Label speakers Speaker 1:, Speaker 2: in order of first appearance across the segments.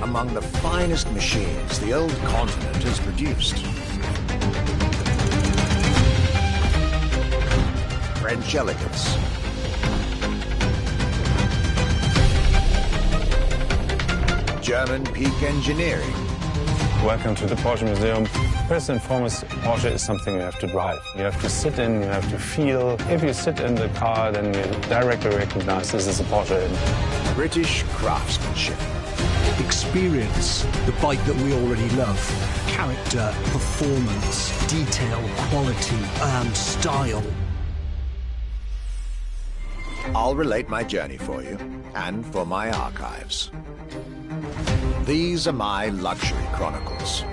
Speaker 1: among the finest machines the old continent has produced. French elegance. German peak engineering.
Speaker 2: Welcome to the Porsche Museum. First and foremost, Porsche is something you have to drive. You have to sit in, you have to feel. If you sit in the car, then you directly recognize this is a Porsche.
Speaker 1: British craftsmanship.
Speaker 3: Experience the bike that we already love. Character, performance, detail, quality, and style.
Speaker 1: I'll relate my journey for you, and for my archives. These are my luxury chronicles.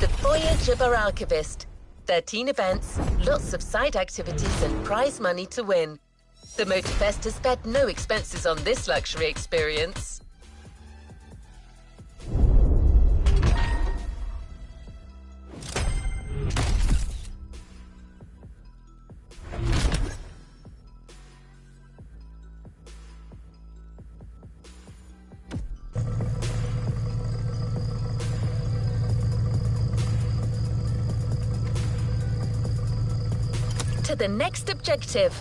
Speaker 4: The Voyage of our Archivist. 13 events, lots of side activities and prize money to win. The MOTORFEST has spared no expenses on this luxury experience. To the next objective.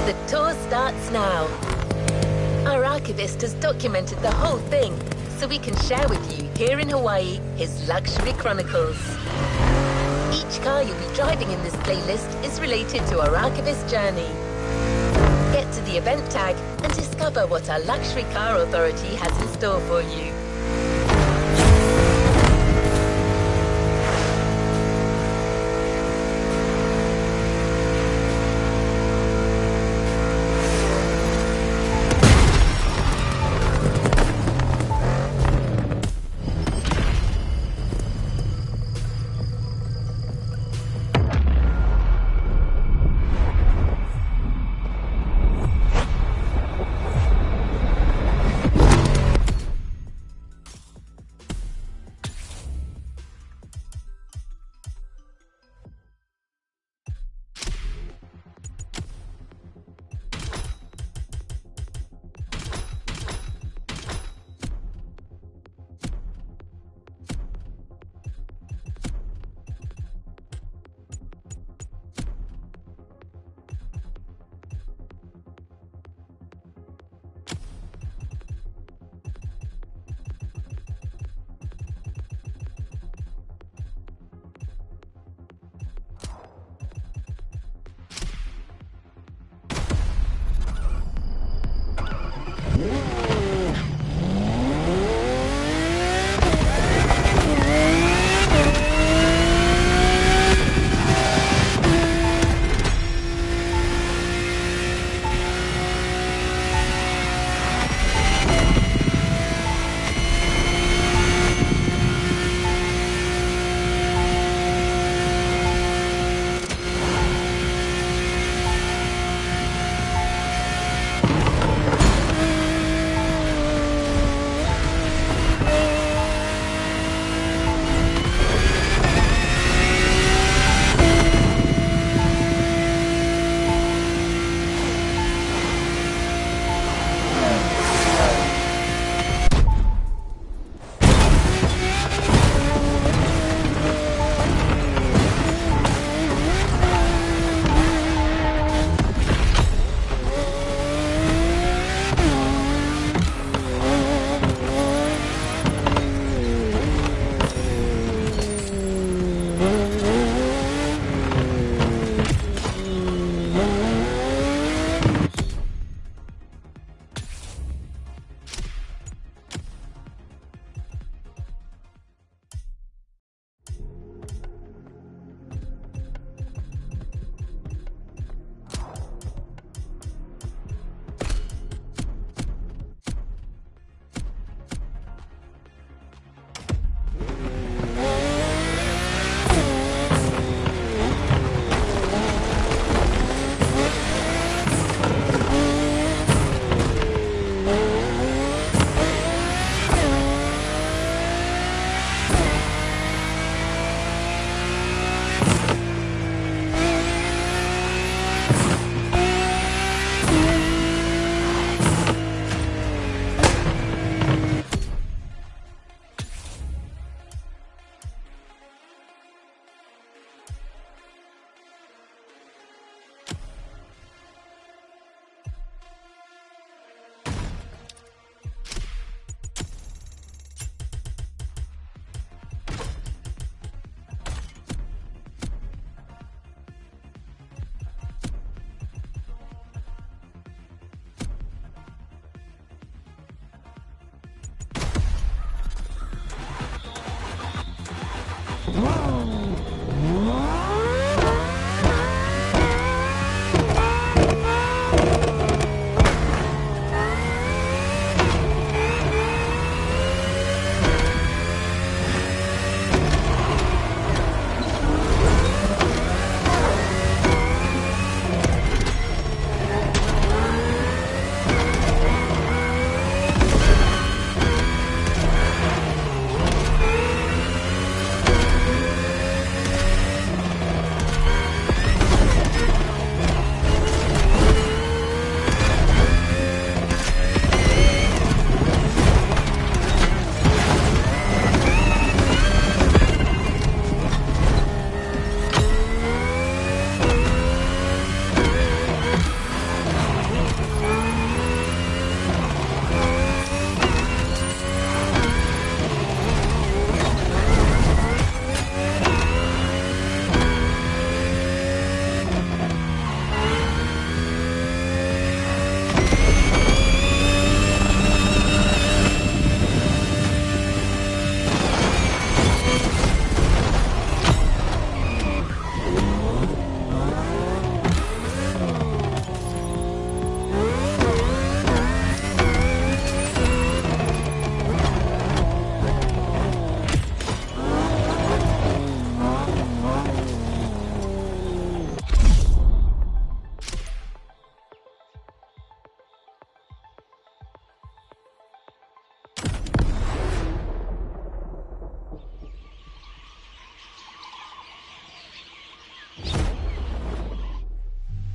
Speaker 4: The tour starts now. Our archivist has documented the whole thing, so we can share with you here in Hawaii his luxury chronicles. Each car you'll be driving in this playlist is related to our archivist journey. Get to the event tag and discover what our luxury car authority has in store for you.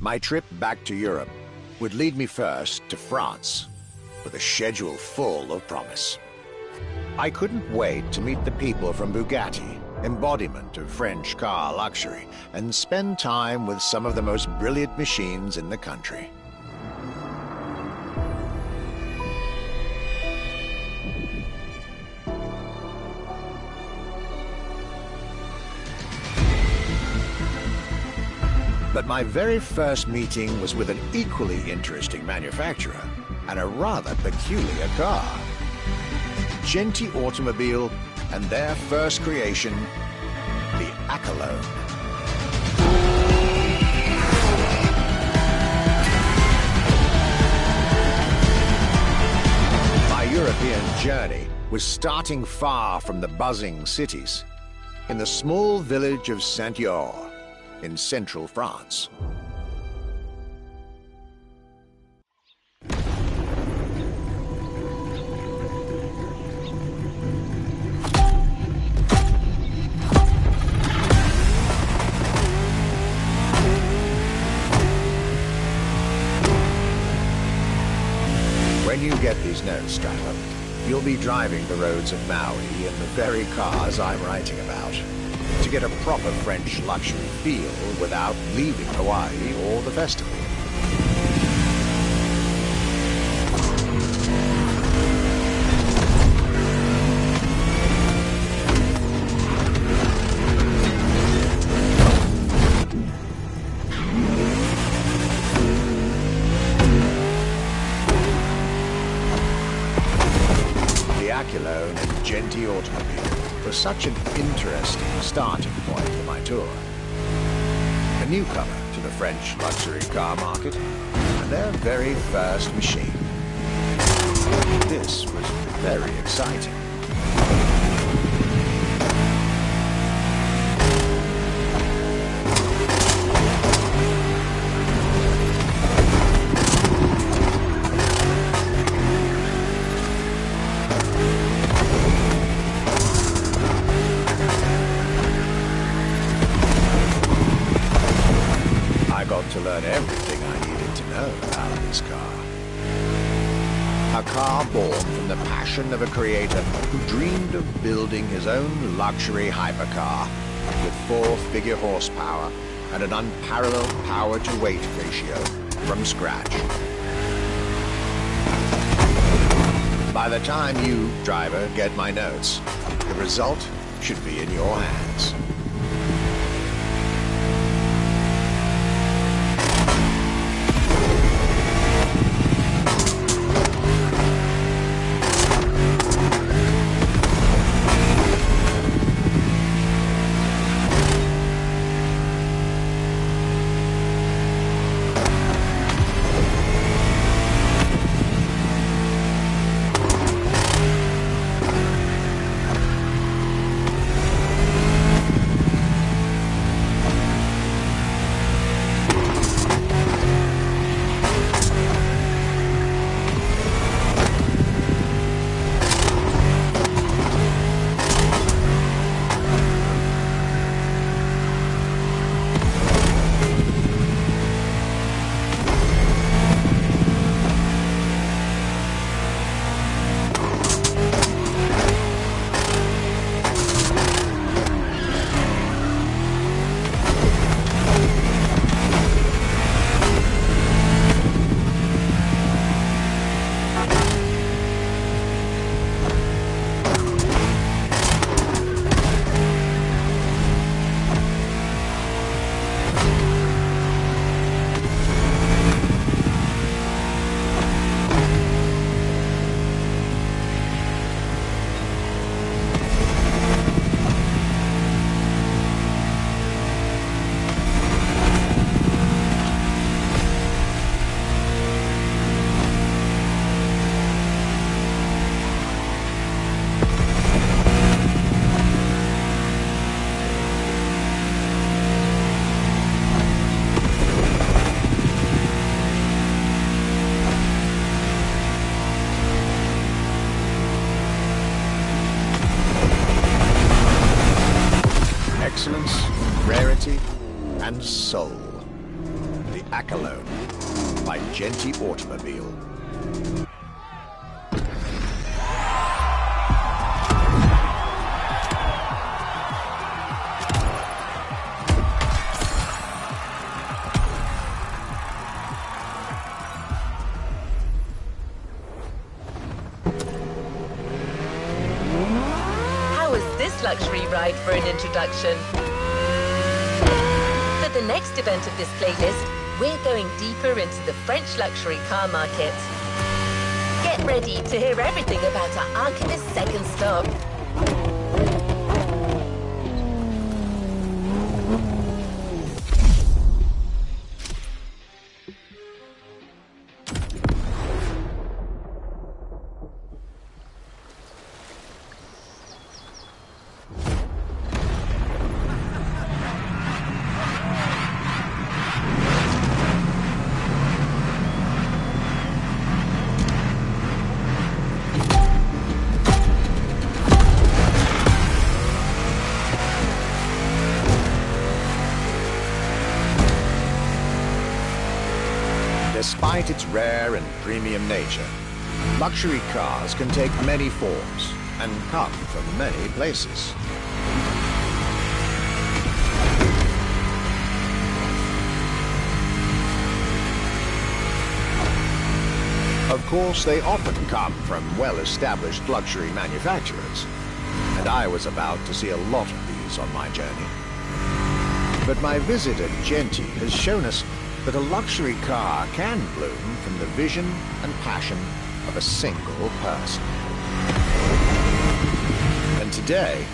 Speaker 1: My trip back to Europe would lead me first to France, with a schedule full of promise. I couldn't wait to meet the people from Bugatti, embodiment of French car luxury, and spend time with some of the most brilliant machines in the country. But my very first meeting was with an equally interesting manufacturer and a rather peculiar car. Genti Automobile and their first creation, the Accolone. My European journey was starting far from the buzzing cities, in the small village of Saint-Yor, in central France. When you get these notes, driver, you'll be driving the roads of Maui in the very cars I'm writing about, to get a proper French luxury feel without leaving Hawaii or the festival. The Accolone and Genti Automobile was such an interesting starting point for my tour. A newcomer to the French luxury car market, and their very first machine. This was very exciting. To learn everything I needed to know about this car. A car born from the passion of a creator who dreamed of building his own luxury hypercar with 4-figure horsepower and an unparalleled power-to-weight ratio from scratch. By the time you, driver, get my notes, the result should be in your hands. Excellence, rarity, and soul. The Accolone by Genty Automobile.
Speaker 4: How was this luxury ride for an introduction? For the next event of this playlist, we're going deeper into the French luxury car market. Get ready to hear everything about our Archivist second stop.
Speaker 1: Despite its rare and premium nature, luxury cars can take many forms and come from many places. Of course, they often come from well-established luxury manufacturers, and I was about to see a lot of these on my journey. But my visit at Genty has shown us that a luxury car can bloom from the vision and passion of a single person. And today,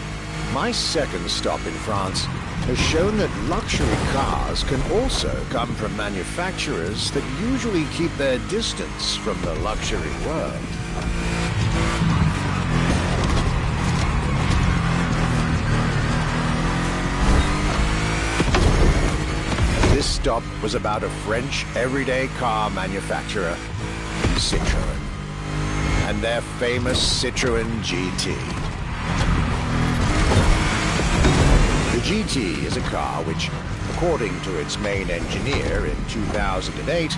Speaker 1: my second stop in France has shown that luxury cars can also come from manufacturers that usually keep their distance from the luxury world. This stop was about a French everyday car manufacturer, Citroën, and their famous Citroën GT. The GT is a car which, according to its main engineer in 2008,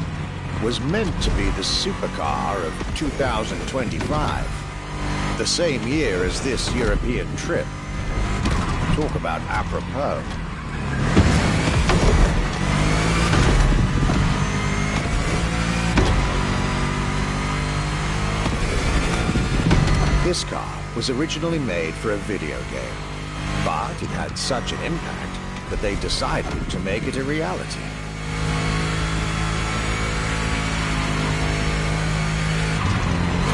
Speaker 1: was meant to be the supercar of 2025, the same year as this European trip. Talk about apropos. This car was originally made for a video game, but it had such an impact that they decided to make it a reality.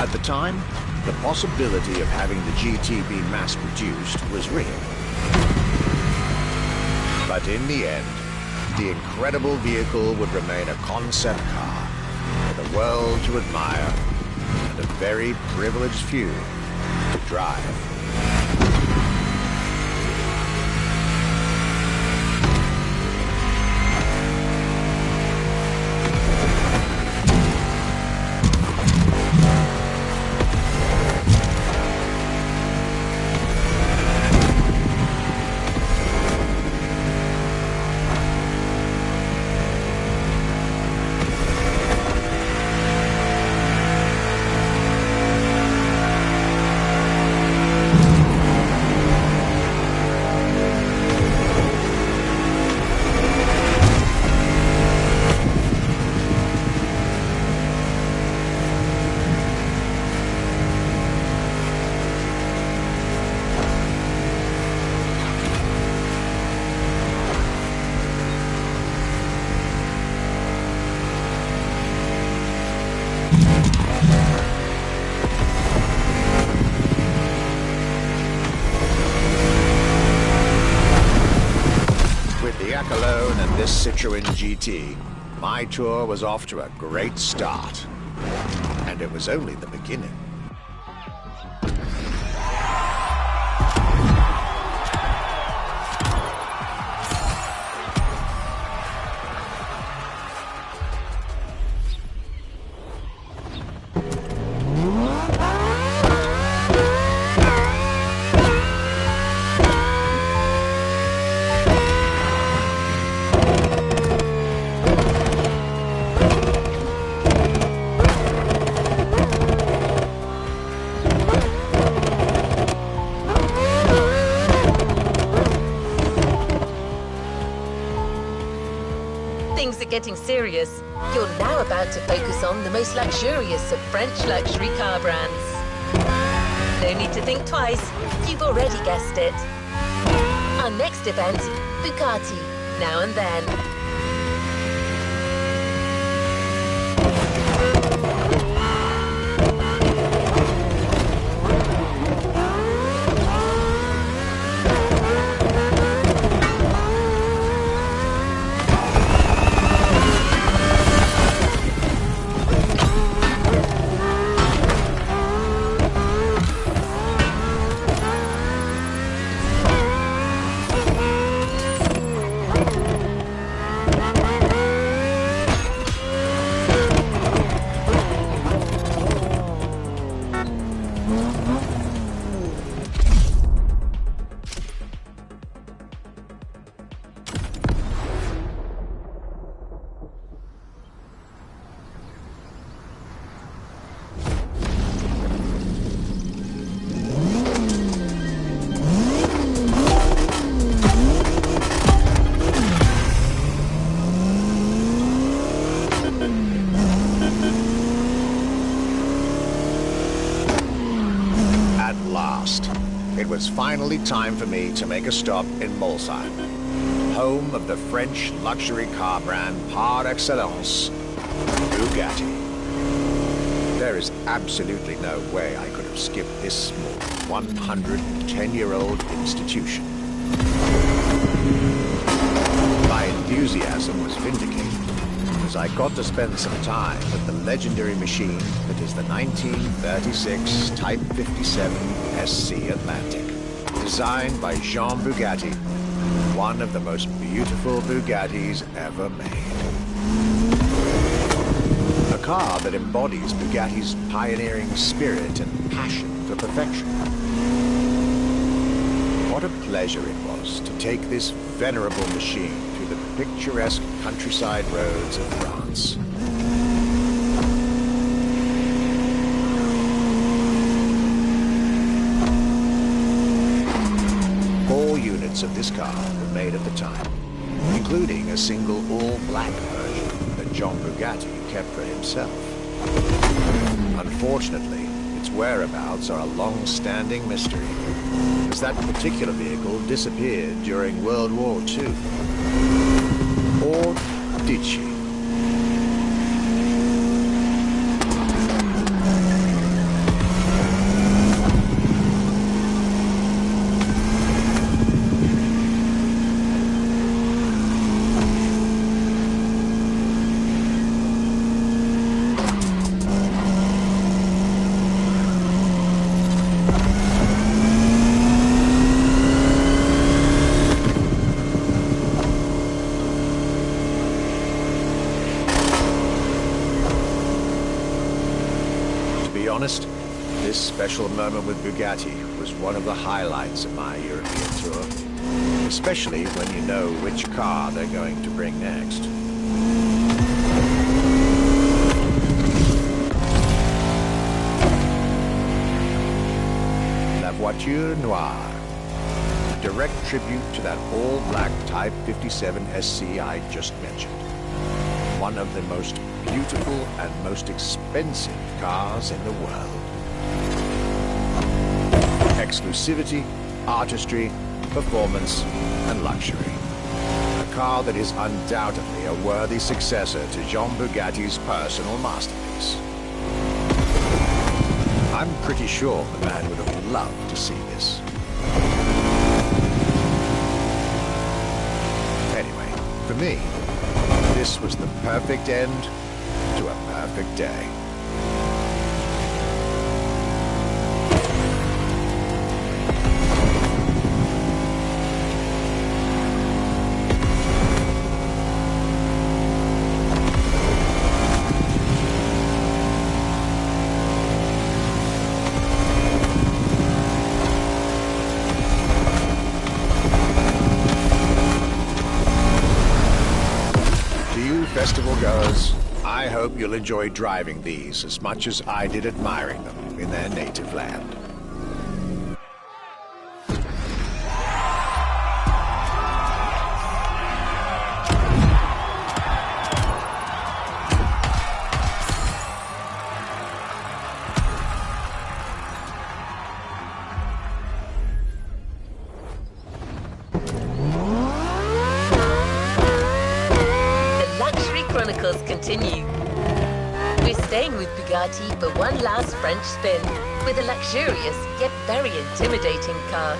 Speaker 1: At the time, the possibility of having the GT be mass-produced was real. But in the end, the incredible vehicle would remain a concept car for the world to admire and a very privileged few to drive. Accolone and this Citroën GT, my tour was off to a great start. And it was only the beginning.
Speaker 4: getting serious, you're now about to focus on the most luxurious of French luxury car brands. No need to think twice, you've already guessed it. Our next event, Bugatti, Now and Then.
Speaker 1: It was finally time for me to make a stop in Molsheim, home of the French luxury car brand par excellence, Bugatti. There is absolutely no way I could have skipped this small 110-year-old institution. My enthusiasm was vindicated as I got to spend some time with the legendary machine that is the 1936 Type 57 SC Atlantic, designed by Jean Bugatti, one of the most beautiful Bugattis ever made. A car that embodies Bugatti's pioneering spirit and passion for perfection. What a pleasure it was to take this venerable machine through the picturesque countryside roads of France. Of this car were made at the time, including a single all-black version that Jean Bugatti kept for himself. Unfortunately, its whereabouts are a long-standing mystery, as that particular vehicle disappeared during World War II. Or did she? Honest, this special moment with Bugatti was one of the highlights of my European tour, especially when you know which car they're going to bring next. La Voiture Noire, a direct tribute to that all-black Type 57 SC I just mentioned. One of the most beautiful and most expensive cars in the world. Exclusivity, artistry, performance, and luxury. A car that is undoubtedly a worthy successor to Jean Bugatti's personal masterpiece. I'm pretty sure the man would have loved to see this. Anyway, for me, this was the perfect end to a perfect day. Festival goers, I hope you'll enjoy driving these as much as I did admiring them in their native land.
Speaker 4: continue. We're staying with Bugatti for one last French spin with a luxurious yet very intimidating car.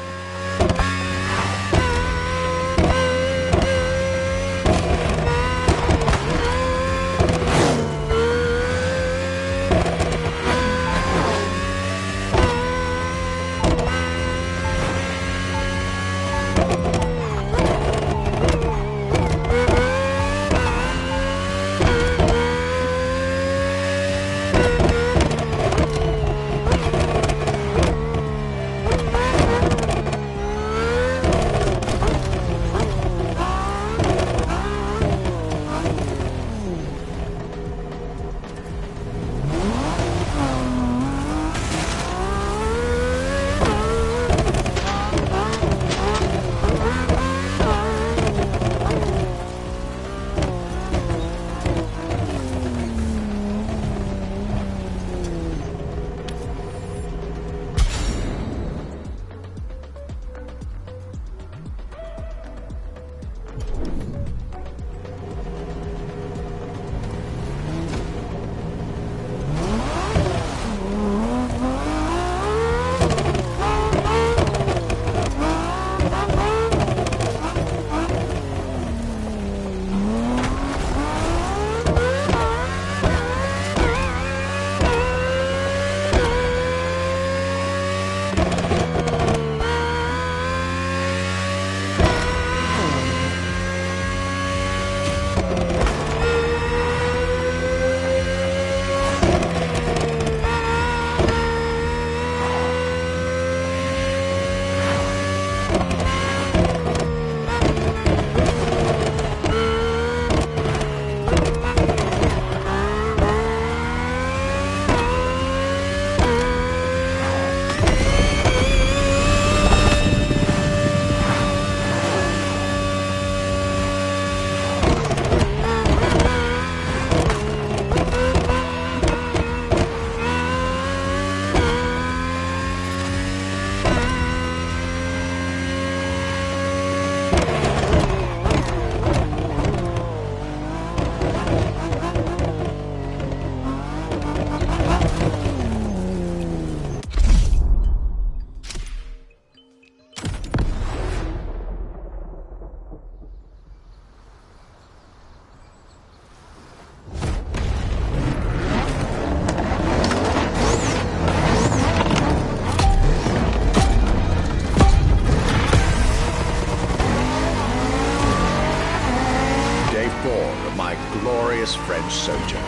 Speaker 1: French sojourn.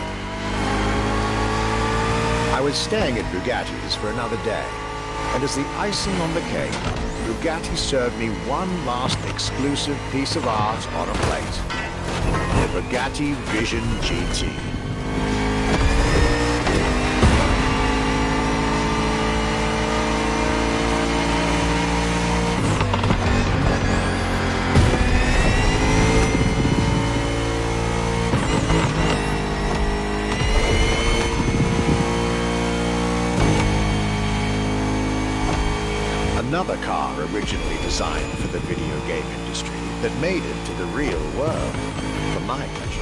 Speaker 1: I was staying at Bugatti's for another day, and as the icing on the cake, Bugatti served me one last exclusive piece of art on a plate. The Bugatti Vision GT. Another car originally designed for the video game industry that made it to the real world for my pleasure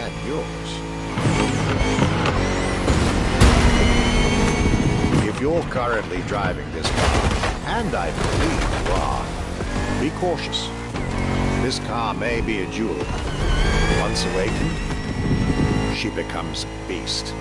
Speaker 1: and yours. If you're currently driving this car, and I believe you are, be cautious. This car may be a jewel. Once awakened, she becomes a beast.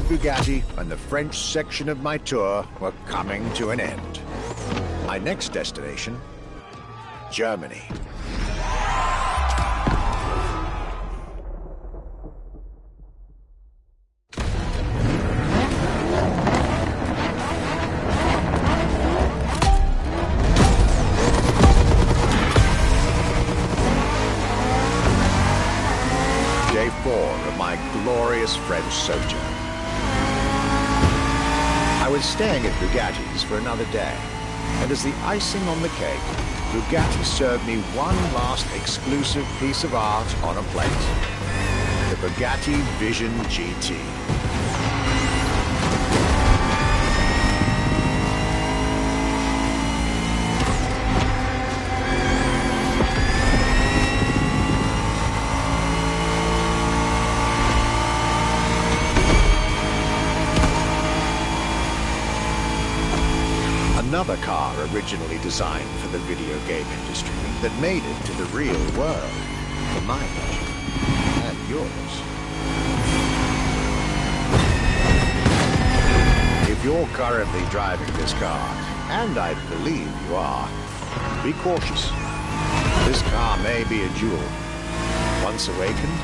Speaker 1: with Bugatti and the French section of my tour were coming to an end. My next destination, Germany. Day 4 of my glorious French sojourn. I was staying at Bugatti's for another day, and as the icing on the cake, Bugatti served me one last exclusive piece of art on a plate. The Bugatti Vision GT. Another car originally designed for the video game industry that made it to the real world, for my pleasure, and yours. If you're currently driving this car, and I believe you are, be cautious. This car may be a jewel. Once awakened,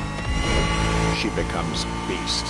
Speaker 1: she becomes beast.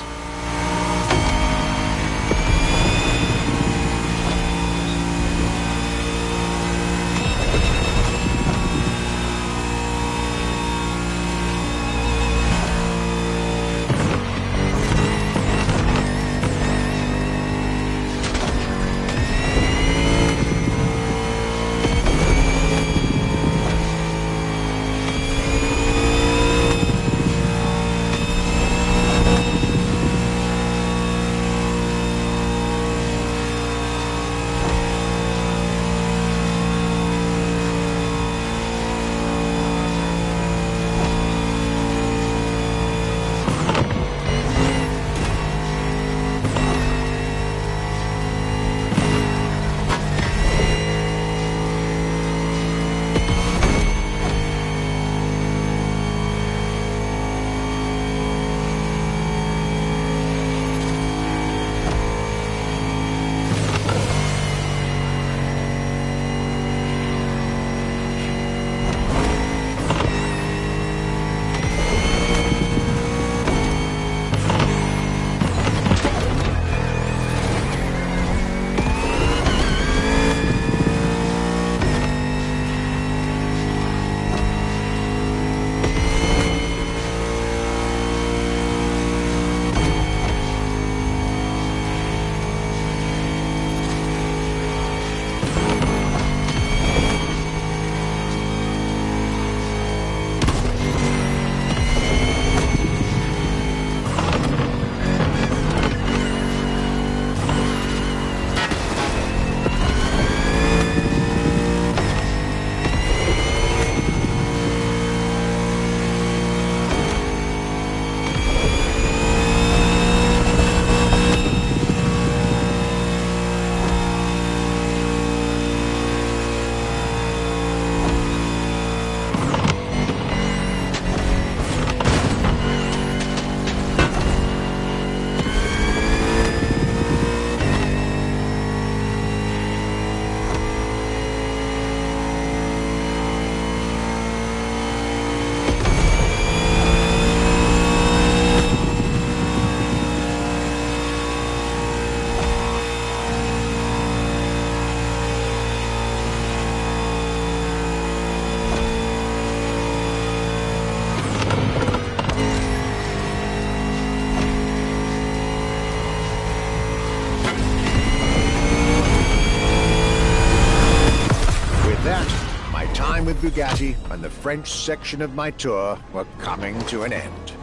Speaker 1: With Bugatti and the French section of my tour were coming to an end.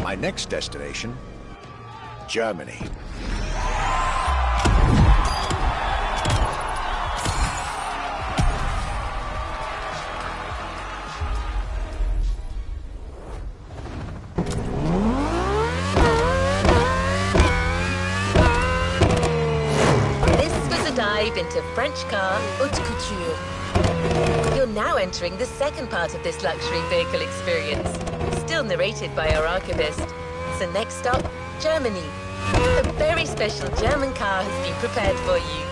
Speaker 1: My next destination, Germany.
Speaker 4: This was a dive into French car haute couture. You're now entering the second part of this luxury vehicle experience, still narrated by our archivist. So next stop, Germany. A very special German car has been prepared for you.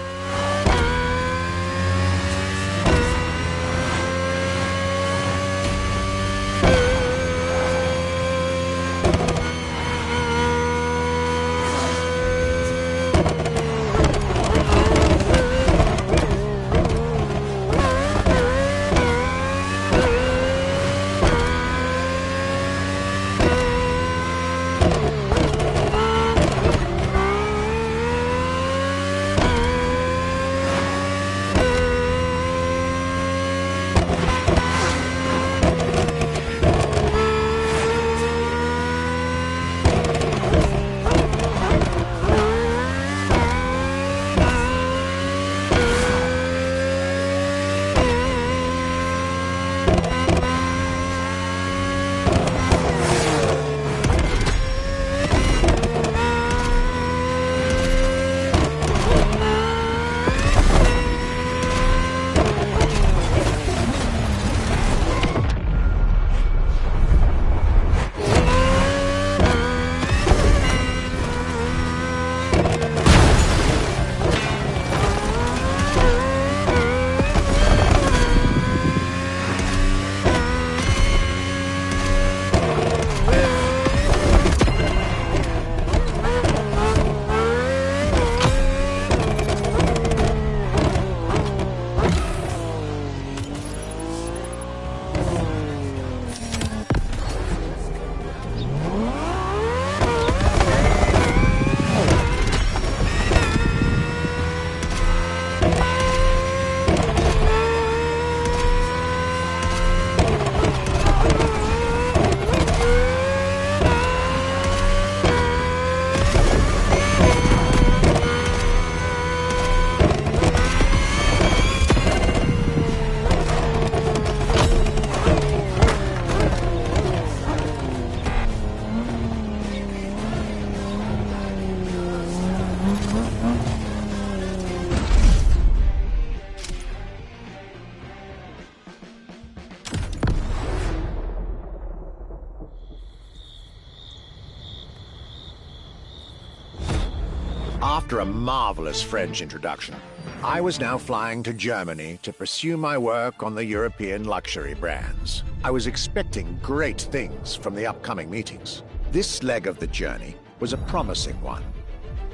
Speaker 1: After a marvelous French introduction, I was now flying to Germany to pursue my work on the European luxury brands. I was expecting great things from the upcoming meetings. This leg of the journey was a promising one,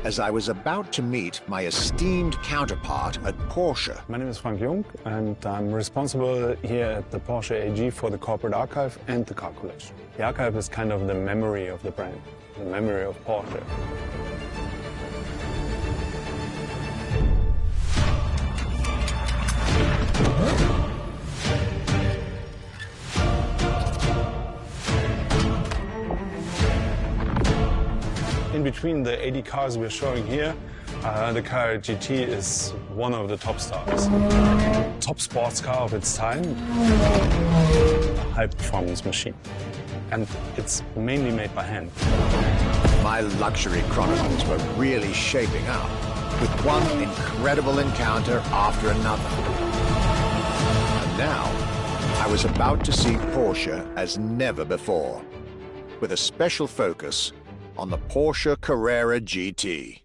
Speaker 1: as I was about to meet my esteemed counterpart at Porsche.
Speaker 2: My name is Frank Jung, and I'm responsible here at the Porsche AG for the corporate archive and the car collection. The archive is kind of the memory of the brand, the memory of Porsche. In between the 80 cars we're showing here, the Carrera GT is one of the top stars. Top sports car of its time, a high-performance machine. And it's mainly made by hand.
Speaker 1: My luxury chronicles were really shaping up, with one incredible encounter after another. And now, I was about to see Porsche as never before, with a special focus on the Porsche Carrera GT.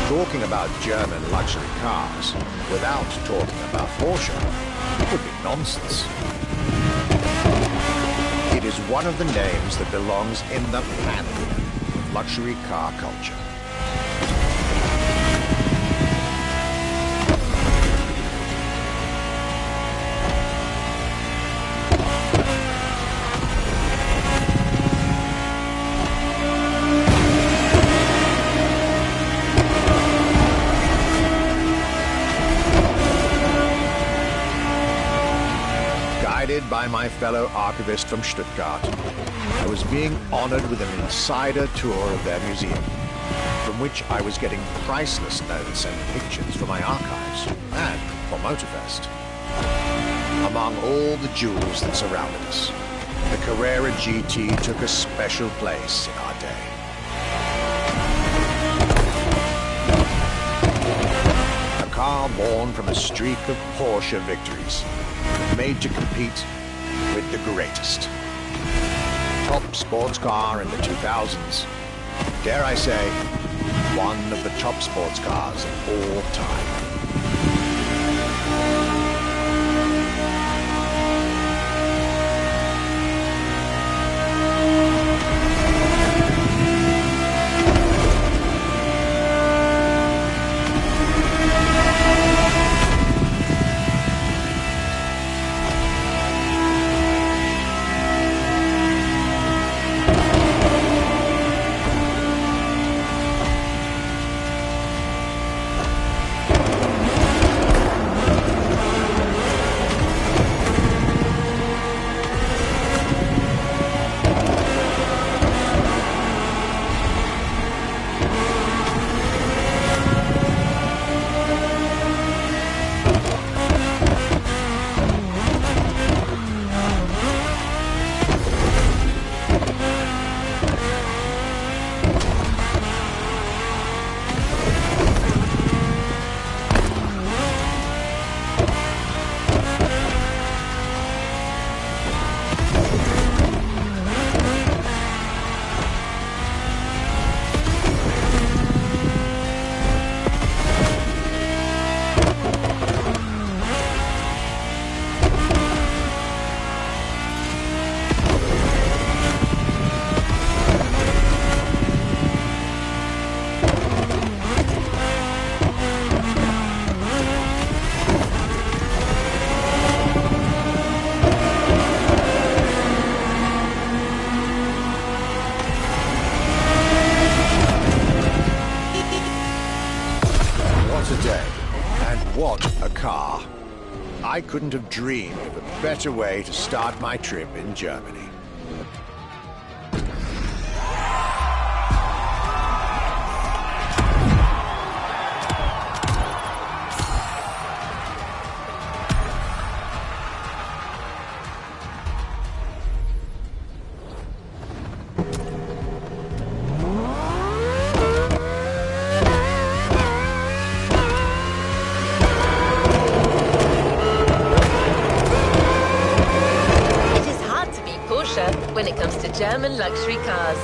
Speaker 1: Talking about German luxury cars without talking about Porsche would be nonsense. It is one of the names that belongs in the pantheon of luxury car culture. Guided by my fellow archivist from Stuttgart, I was being honored with an insider tour of their museum. from which I was getting priceless notes and pictures for my archives, and for MOTORFEST. Among all the jewels that surrounded us, the Carrera GT took a special place in our day. A car born from a streak of Porsche victories, made to compete with the greatest. Top sports car in the 2000s. Dare I say, one of the top sports cars of all time. What a car. I couldn't have dreamed of a better way to start my trip in Germany.
Speaker 4: When it comes to German luxury cars.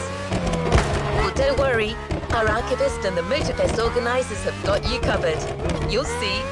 Speaker 4: Well, don't worry, our archivist and the MOTORFEST organizers have got you covered. You'll see.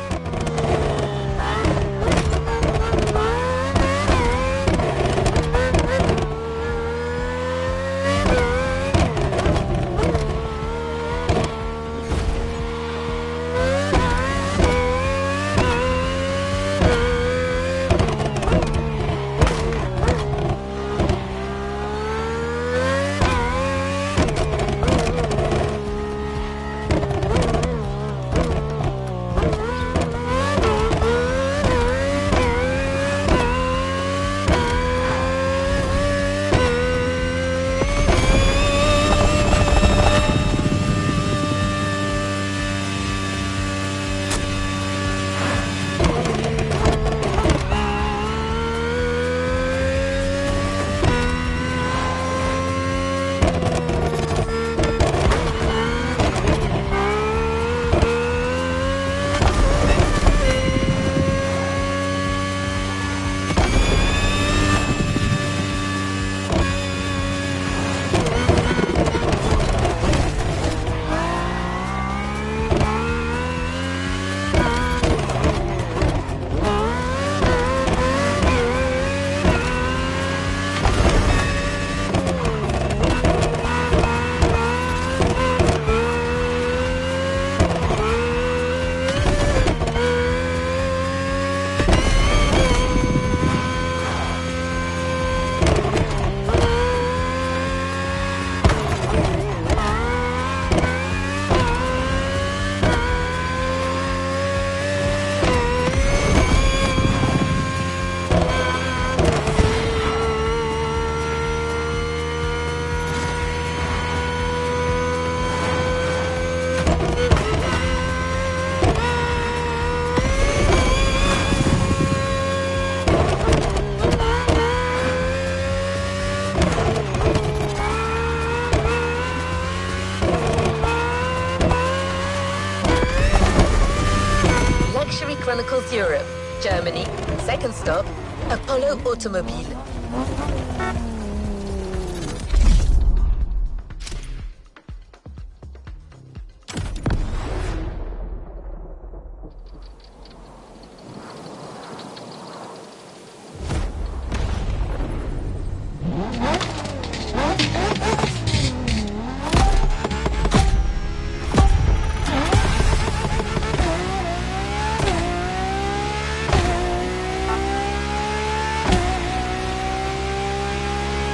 Speaker 4: Across Europe, Germany, second stop, Apollo Automobile.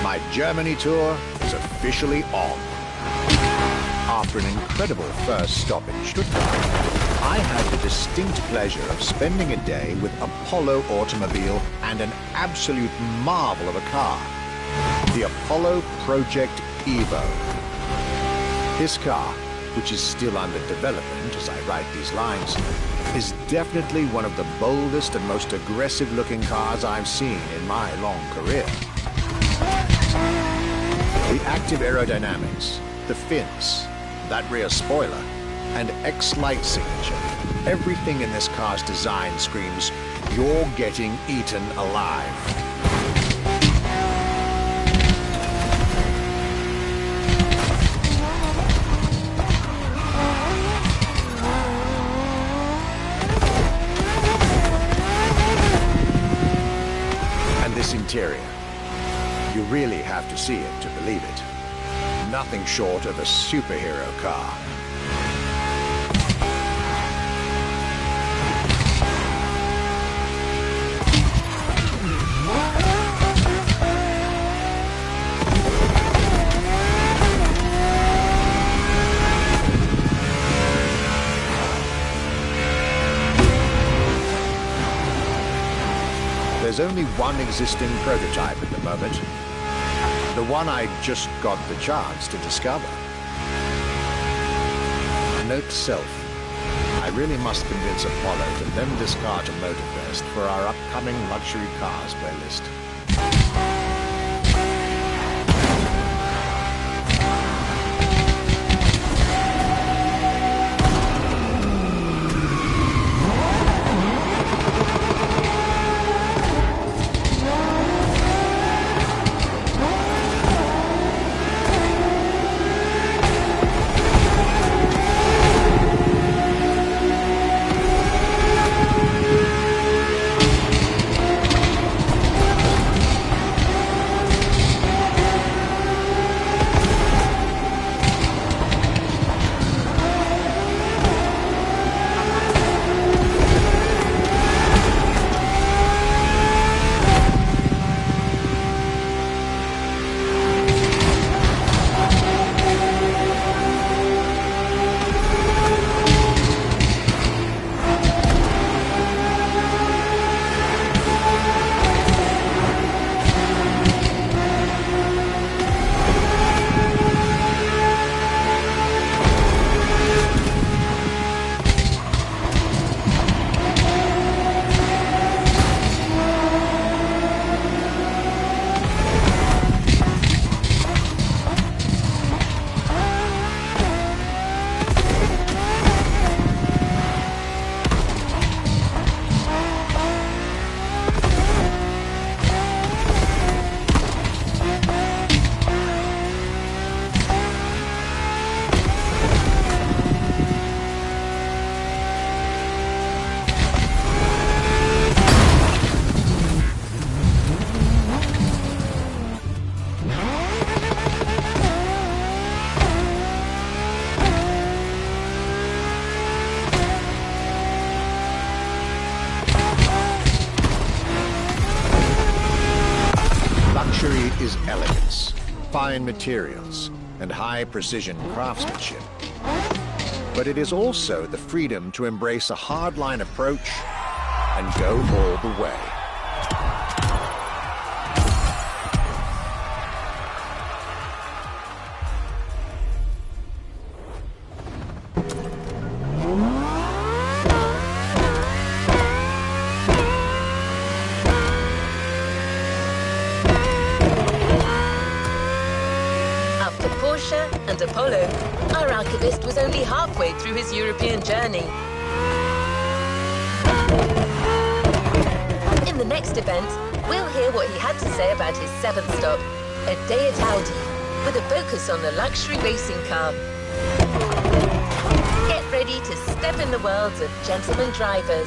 Speaker 1: My Germany tour is officially on. After an incredible first stop in Stuttgart, I had the distinct pleasure of spending a day with Apollo Automobile and an absolute marvel of a car, the Apollo Project Evo. This car, which is still under development as I write these lines, is definitely one of the boldest and most aggressive-looking cars I've seen in my long career. The active aerodynamics, the fins, that rear spoiler, and X-Light signature, everything in this car's design screams, you're getting eaten alive. And this interior. You really have to see it to believe it. Nothing short of a superhero car. There's only one existing prototype at the moment. The one I just got the chance to discover. Note to self, I really must convince Apollo to lend this car to MOTORFEST for our upcoming luxury cars playlist. Luxury is elegance, fine materials, and high-precision craftsmanship. But it is also the freedom to embrace a hardline approach and go all the way.
Speaker 4: And Apollo, our archivist was only halfway through his European journey. In the next event, we'll hear what he had to say about his 7th stop, a day at Audi, with a focus on the luxury racing car. Get ready to step in the worlds of gentlemen drivers.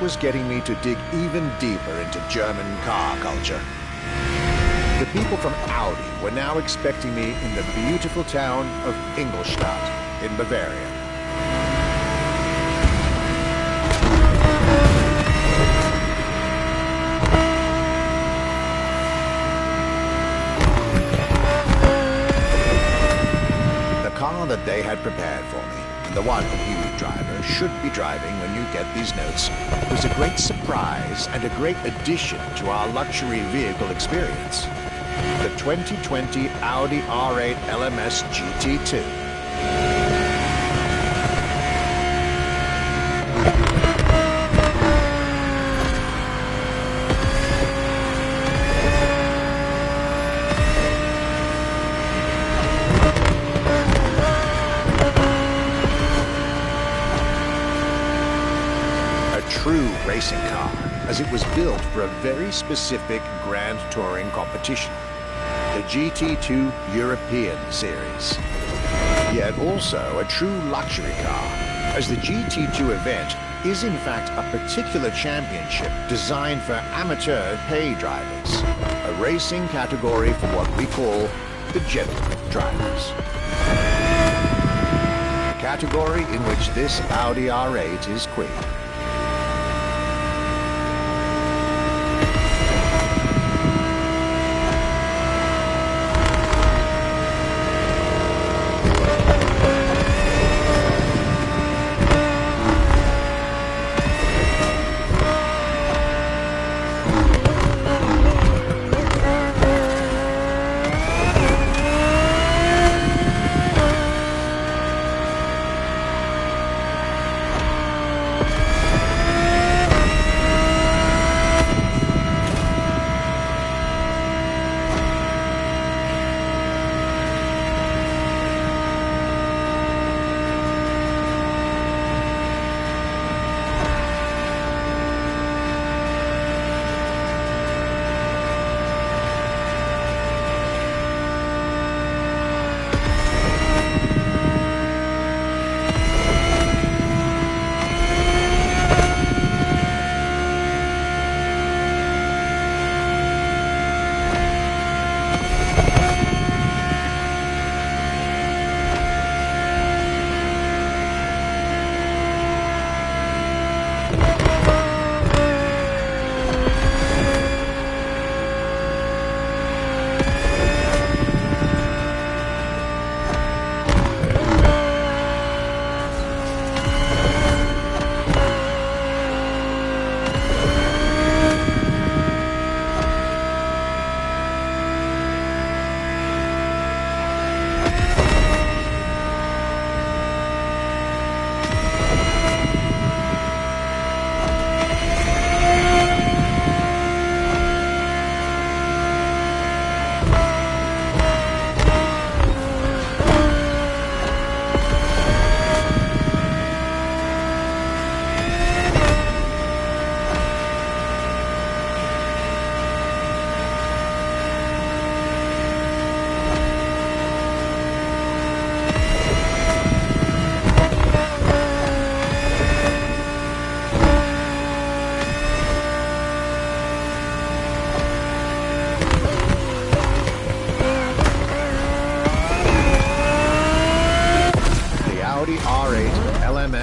Speaker 1: Was getting me to dig even deeper into German car culture. The people from Audi were now expecting me in the beautiful town of Ingolstadt in Bavaria. The car that they had prepared for me, and the one you, driver, should be driving when you get these notes, was a great surprise and a great addition to our luxury vehicle experience. The 2020 Audi R8 LMS GT2. True racing car, as it was built for a very specific Grand Touring competition, the GT2 European Series. Yet also a true luxury car, as the GT2 event is in fact a particular championship designed for amateur pay drivers, a racing category for what we call the gentleman drivers. A category in which this Audi R8 is queen.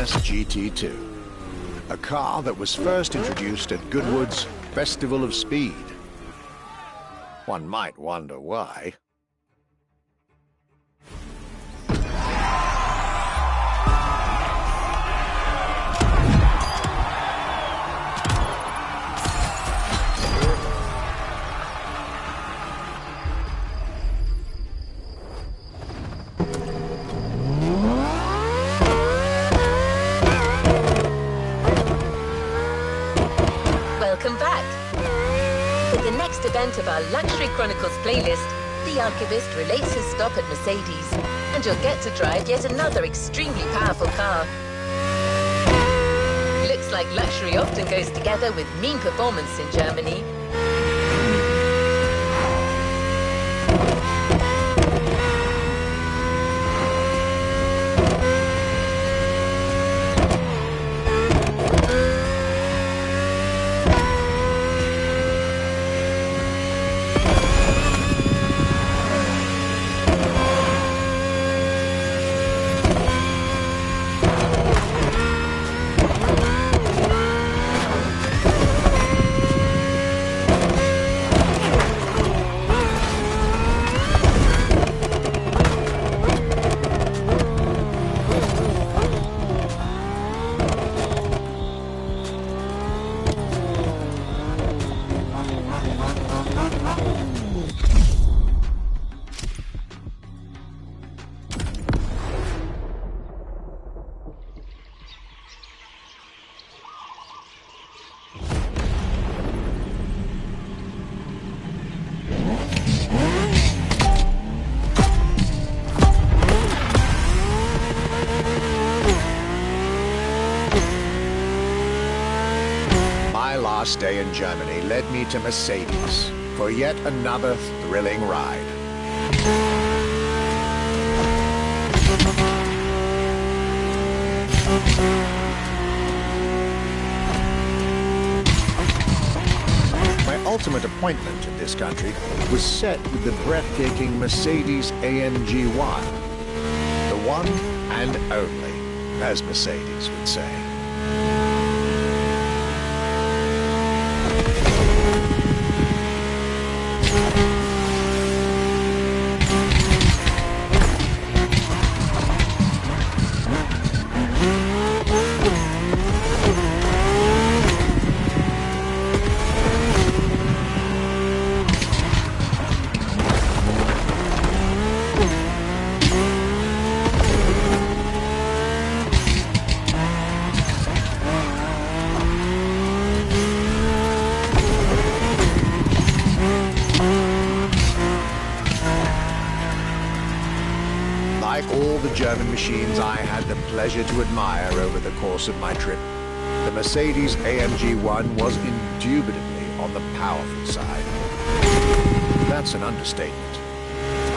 Speaker 1: famous GT2, a car that was first introduced at Goodwood's Festival of Speed. One might wonder why.
Speaker 4: Welcome back. For the next event of our Luxury Chronicles playlist, the Archivist relates his stop at Mercedes, and you'll get to drive yet another extremely powerful car. Looks like luxury often goes together with mean performance in Germany.
Speaker 1: My last day in Germany led me to Mercedes for yet another thrilling ride. My ultimate appointment in this country was set with the breathtaking Mercedes AMG 1. The one and only, as Mercedes would say. Like all the German machines I had the pleasure to admire over the course of my trip, the Mercedes AMG 1 was indubitably on the powerful side. That's an understatement,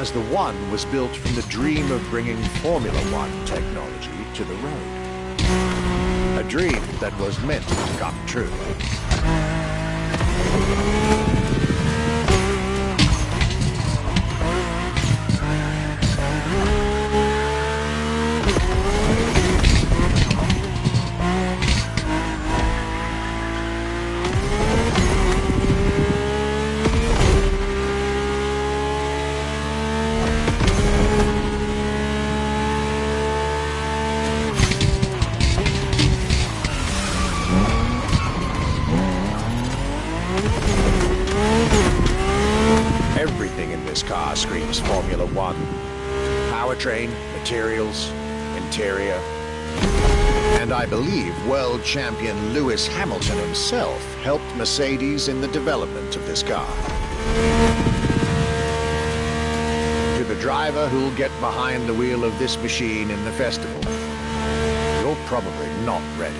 Speaker 1: as the one was built from the dream of bringing Formula One technology to the road. A dream that was meant to come true. Everything in this car screams Formula One. Powertrain, materials, interior. And I believe world champion Lewis Hamilton himself helped Mercedes in the development of this car. To the driver who'll get behind the wheel of this machine in the festival, you're probably not ready.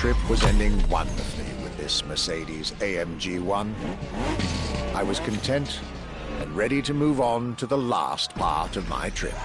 Speaker 1: trip was ending wonderfully with this Mercedes AMG 1. I was content and ready to move on to the last part of my trip.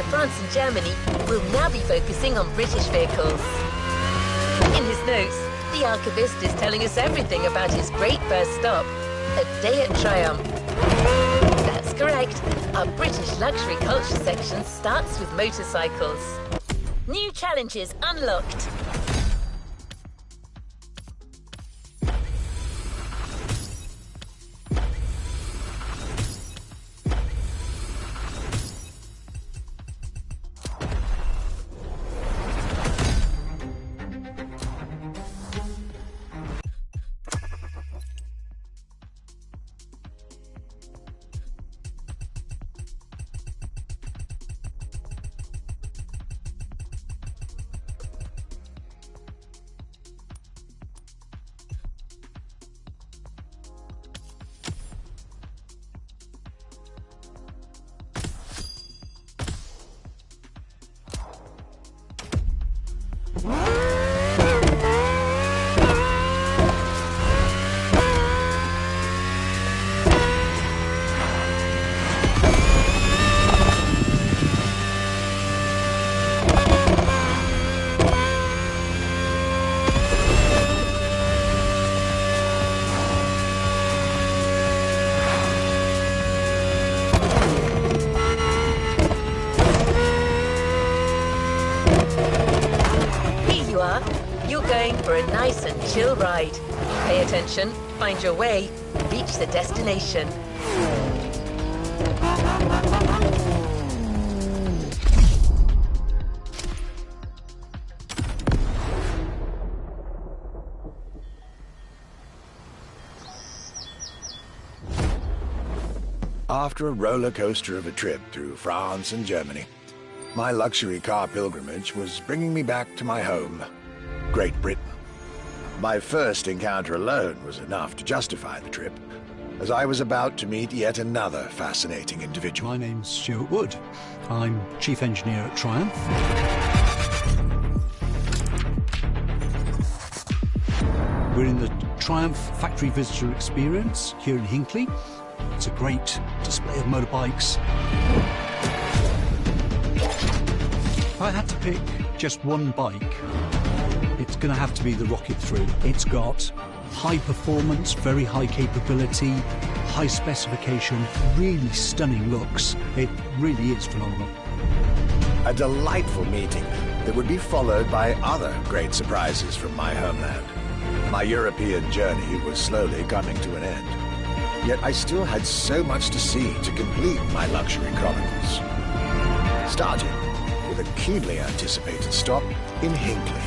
Speaker 4: France and Germany, will now be focusing on British vehicles. In his notes, the archivist is telling us everything about his great first stop, a day at Triumph. That's correct. Our British luxury culture section starts with motorcycles. New challenges unlocked. For a nice and chill ride. Pay attention, find your way, reach the destination.
Speaker 1: After a roller coaster of a trip through France and Germany, my luxury car pilgrimage was bringing me back to my home, Great Britain. My first encounter alone was enough to justify the trip, as I was about to meet yet another fascinating individual.
Speaker 3: My name's Stuart Wood. I'm Chief Engineer at Triumph. We're in the Triumph Factory Visitor Experience here in Hinckley. It's a great display of motorbikes. If I had to pick just one bike, it's going to have to be the Rocket 3. It's got high performance, very high capability, high specification, really stunning looks. It really is phenomenal.
Speaker 1: A delightful meeting that would be followed by other great surprises from my homeland. My European journey was slowly coming to an end. Yet I still had so much to see to complete my luxury chronicles. Starting with a keenly anticipated stop in Hinckley.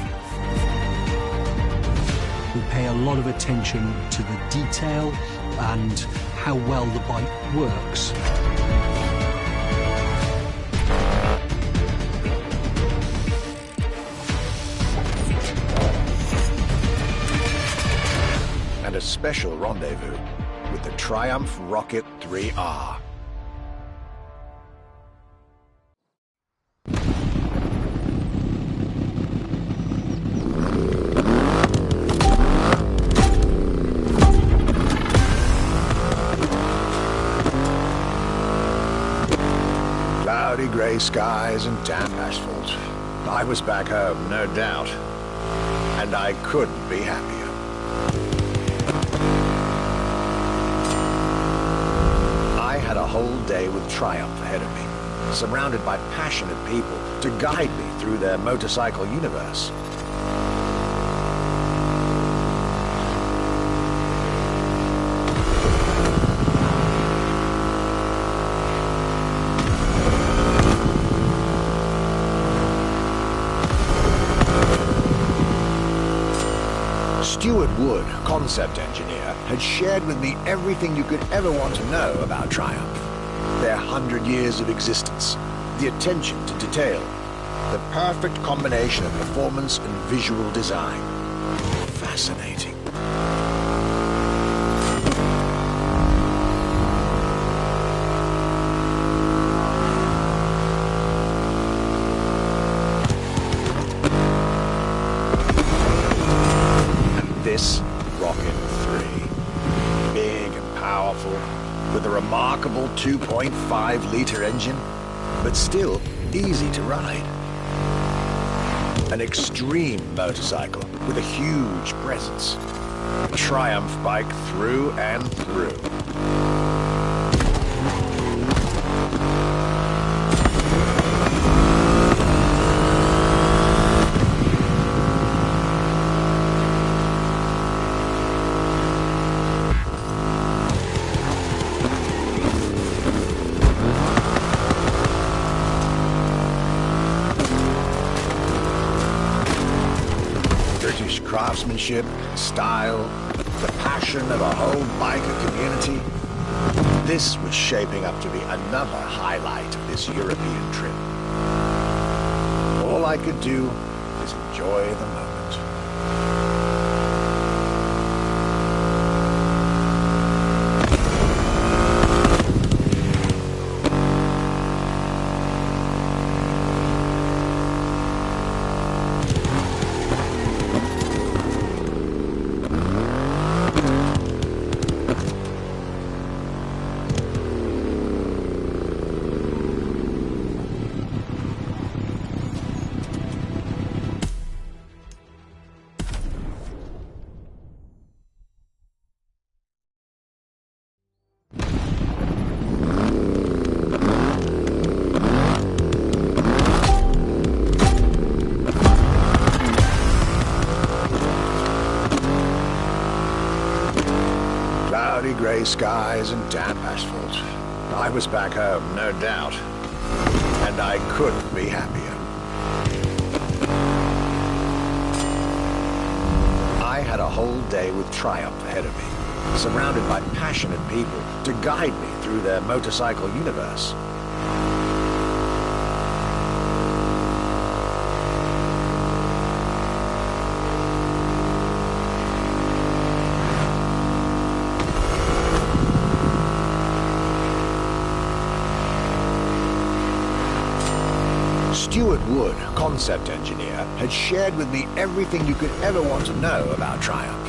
Speaker 3: We pay a lot of attention to the detail and how well the bike works.
Speaker 1: And a special rendezvous with the Triumph Rocket 3R. Cloudy grey skies and damp asphalt. I was back home, no doubt. And I couldn't be happier. I had a whole day with Triumph ahead of me, surrounded by passionate people to guide me through their motorcycle universe. Stuart Wood, concept engineer, had shared with me everything you could ever want to know about Triumph. Their 100 years of existence, the attention to detail, the perfect combination of performance and visual design. Fascinating. And this Rocket 3. Big and powerful, with a remarkable 2.5-liter engine, but still easy to ride. An extreme motorcycle with a huge presence. A Triumph bike through and through. British craftsmanship, style, the passion of a whole biker community. This was shaping up to be another highlight of this European trip. All I could do was enjoy the moment. Cloudy grey skies and damp asphalt. I was back home, no doubt. And I couldn't be happier. I had a whole day with Triumph ahead of me, surrounded by passionate people to guide me through their motorcycle universe. Stuart Wood, concept engineer, had shared with me everything you could ever want to know about Triumph.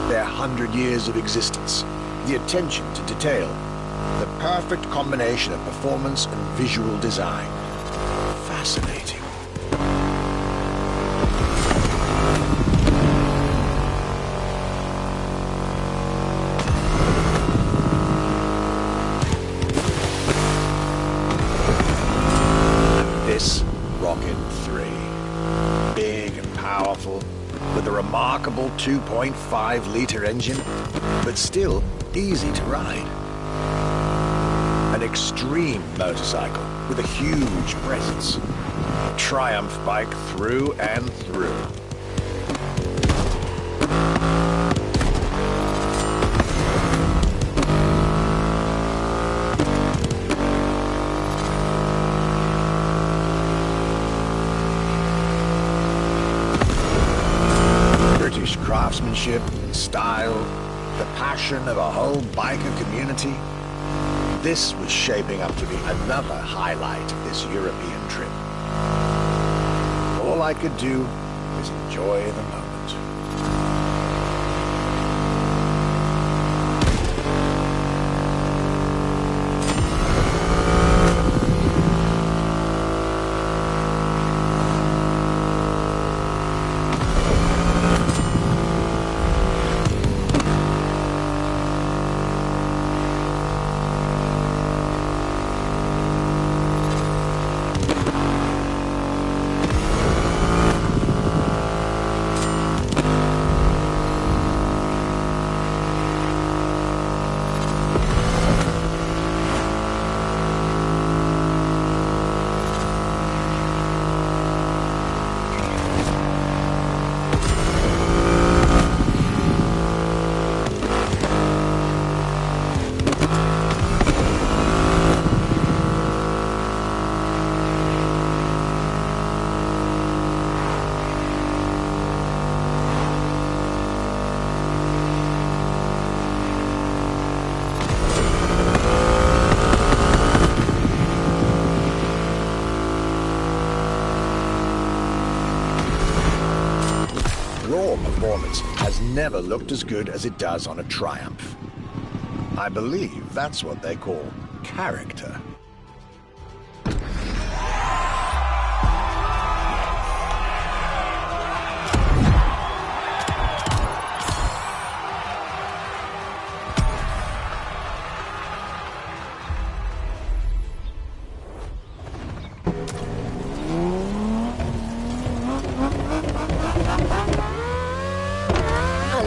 Speaker 1: Their 100 years of existence, the attention to detail, the perfect combination of performance and visual design. Fascinating. This Rocket 3. Big and powerful, with a remarkable 2.5-liter engine, but still easy to ride. An extreme motorcycle with a huge presence. A Triumph bike through and through. British craftsmanship and style, the passion of a whole biker community. This was shaping up to be another highlight of this European trip. All I could do was enjoy the moment. performance has never looked as good as it does on a Triumph. I believe that's what they call character.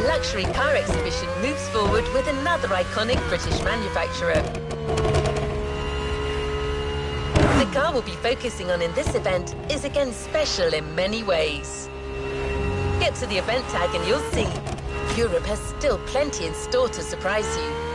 Speaker 4: Luxury car exhibition moves forward with another iconic British manufacturer. The car we'll be focusing on in this event is again special in many ways. Get to the event tag and you'll see Europe has still plenty in store to surprise you.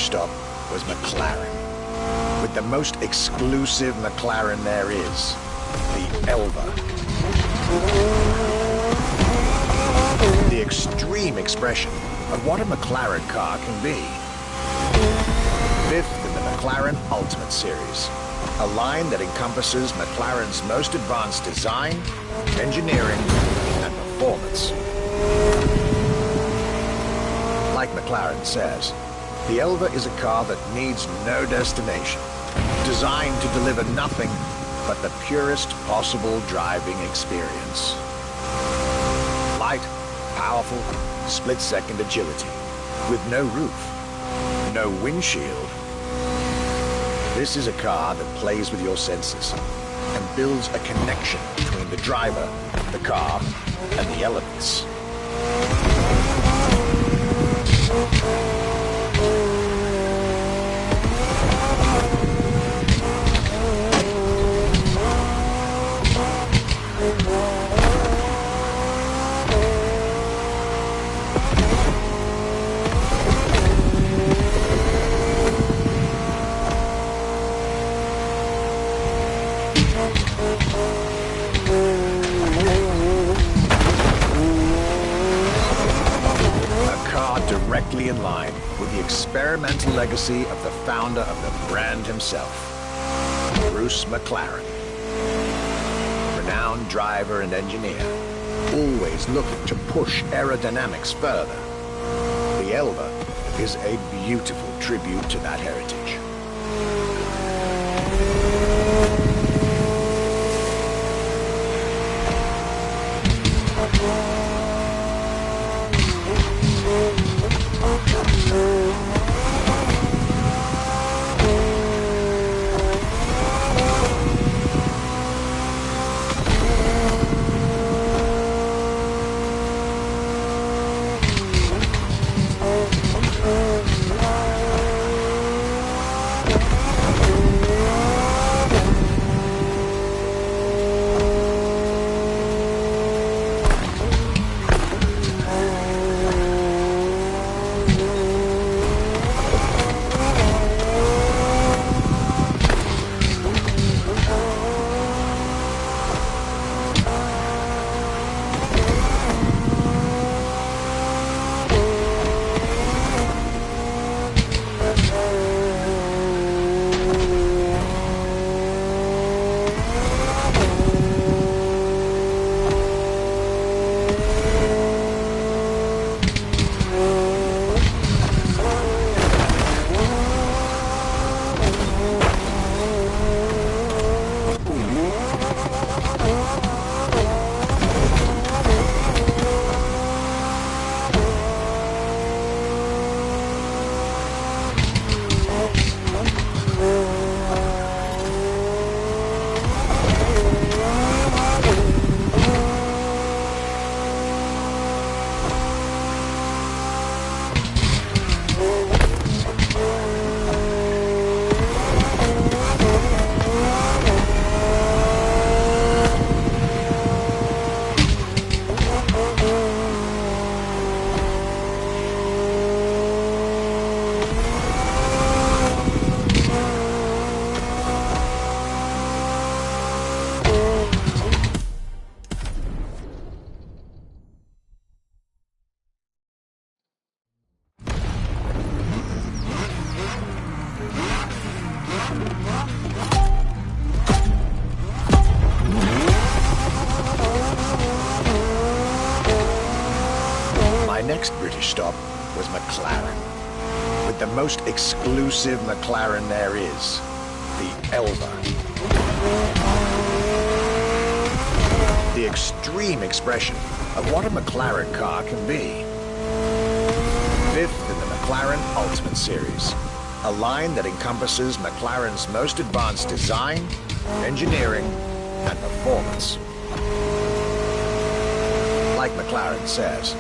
Speaker 1: stop was McLaren, with the most exclusive McLaren there is, the Elva. The extreme expression of what a McLaren car can be. Fifth in the McLaren Ultimate Series, a line that encompasses McLaren's most advanced design, engineering, and performance. Like McLaren says, the Elva is a car that needs no destination, designed to deliver nothing but the purest possible driving experience. Light, powerful, split-second agility, with no roof, no windshield. This is a car that plays with your senses and builds a connection between the driver, the car, and the elements. Directly in line with the experimental legacy of the founder of the brand himself. Bruce McLaren. Renowned driver and engineer, always looking to push aerodynamics further. The Elva is a beautiful tribute to that heritage. My next British stop was McLaren, with the most exclusive McLaren there is, the Elva. The extreme expression of what a McLaren car can be. Fifth in the McLaren Ultimate Series, a line that encompasses McLaren's most advanced design, engineering, and performance. Like McLaren says,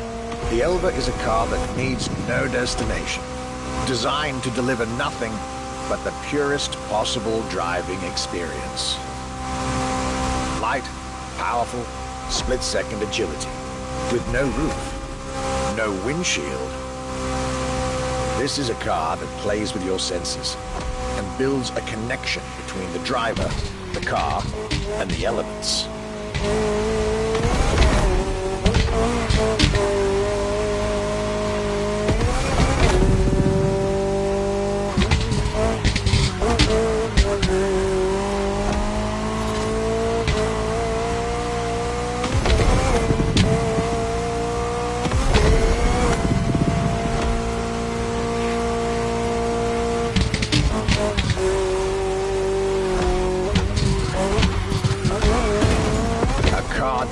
Speaker 1: the Elva is a car that needs no destination, designed to deliver nothing but the purest possible driving experience. Light, powerful, split-second agility, with no roof, no windshield. This is a car that plays with your senses and builds a connection between the driver, the car, and the elements.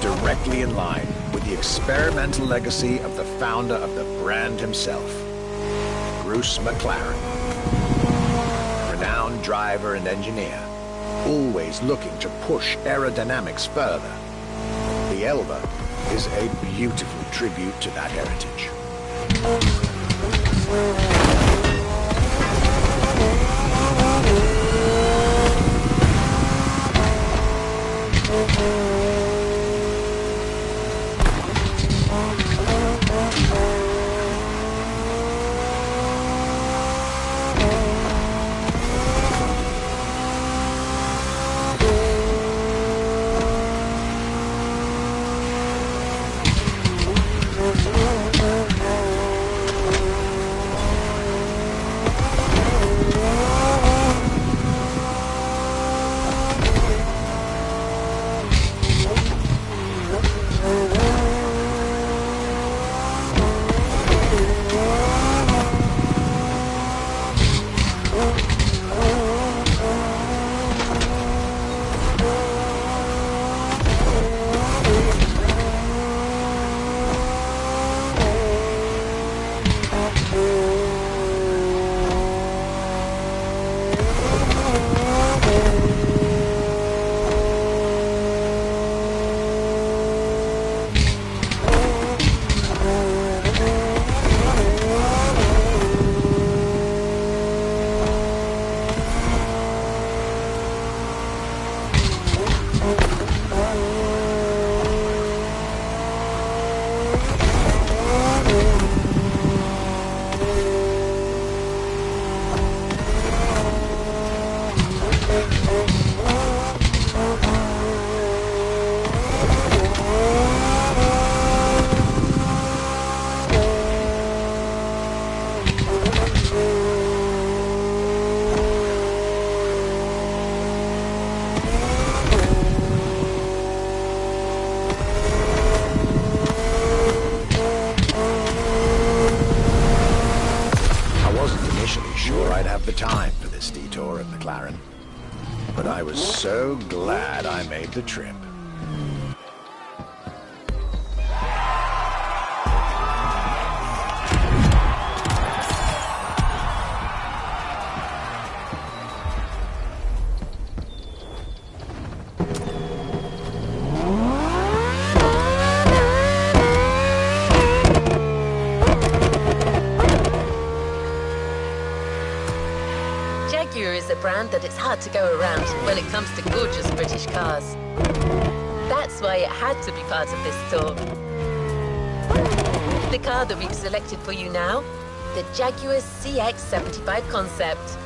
Speaker 1: Directly in line with the experimental legacy of the founder of the brand himself, Bruce McLaren. Renowned driver and engineer, always looking to push aerodynamics further. The Elva is a beautiful tribute to that heritage. I'd have the time for this detour at McLaren. But I was so glad I made the trip.
Speaker 4: Jaguar is a brand that it's hard to go around when it comes to gorgeous British cars. That's why it had to be part of this tour. The car that we've selected for you now, the Jaguar CX-75 concept.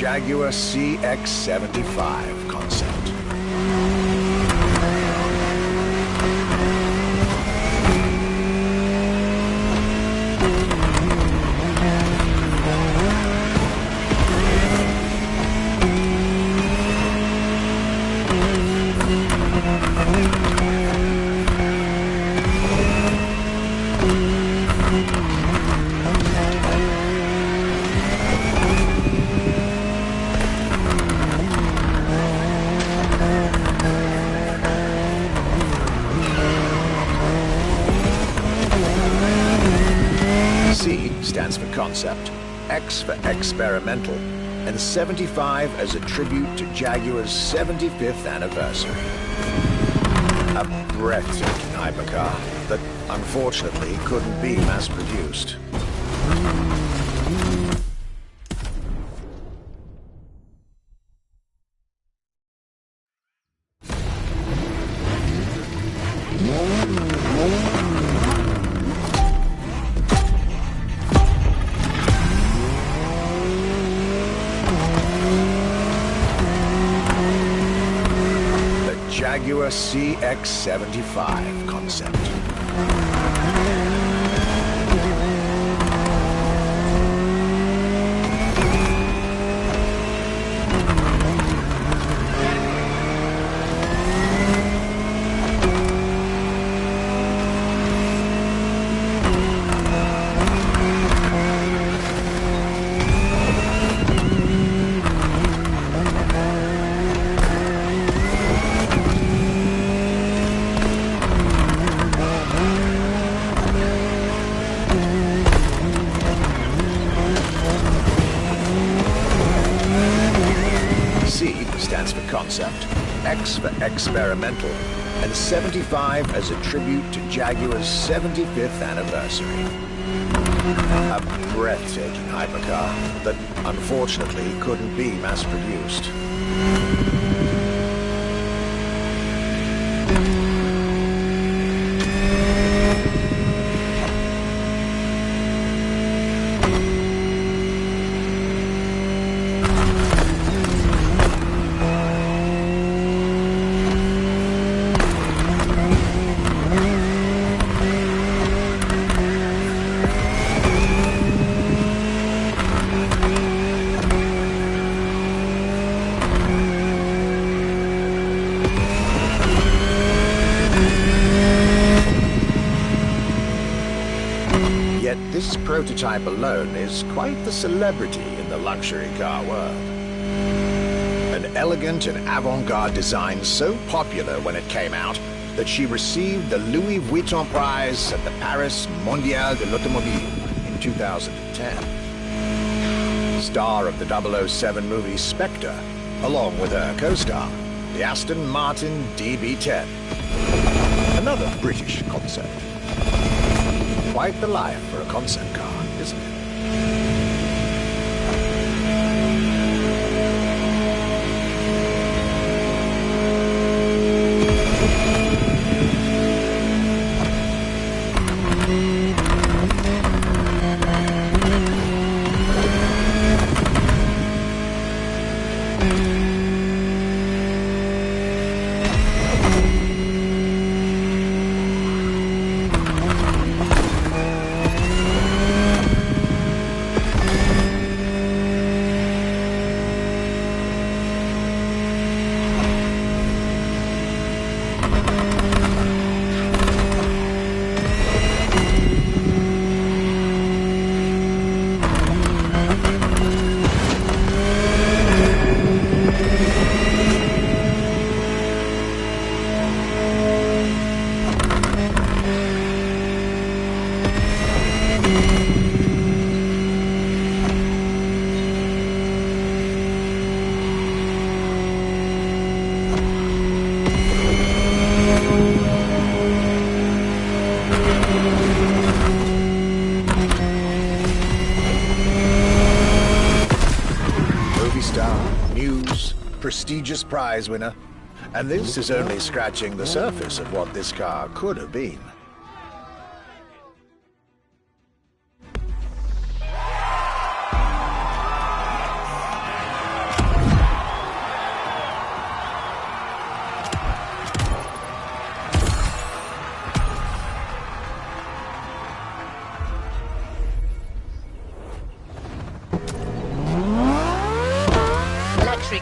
Speaker 1: Jaguar CX-75 concept. C stands for concept, X for experimental, and 75 as a tribute to Jaguar's 75th anniversary. A breathtaking hypercar that unfortunately couldn't be mass-produced. Jaguar CX-75 concept. stands for concept, X for experimental, and 75 as a tribute to Jaguar's 75th anniversary. A breathtaking hypercar that unfortunately couldn't be mass-produced. This prototype alone is quite the celebrity in the luxury car world. An elegant and avant-garde design so popular when it came out that she received the Louis Vuitton prize at the Paris Mondial de l'Automobile in 2010. Star of the 007 movie Spectre, along with her co-star, the Aston Martin DB10. Another British concept. Quite the life for a concept car, isn't it? Prestigious prize winner, and this is only scratching the surface of what this car could have been.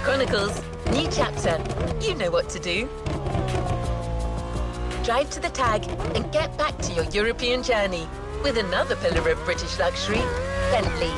Speaker 4: Chronicles, new chapter. You know what to do. Drive to the tag and get back to your European journey with another pillar of British luxury, Bentley.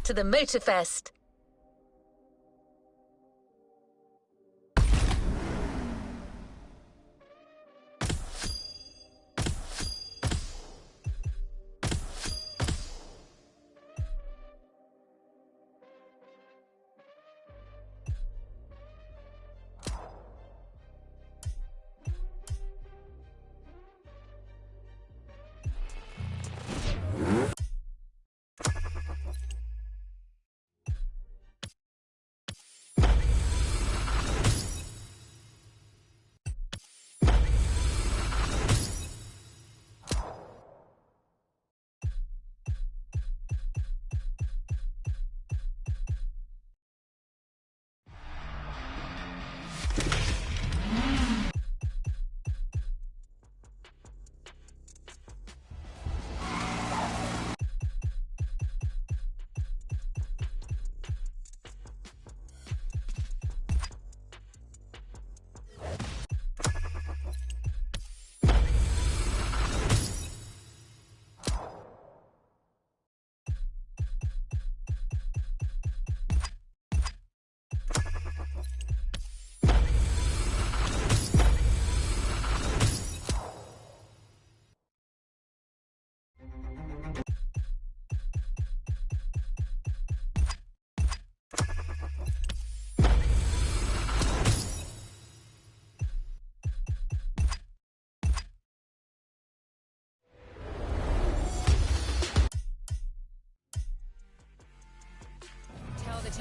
Speaker 4: To the MOTORFEST.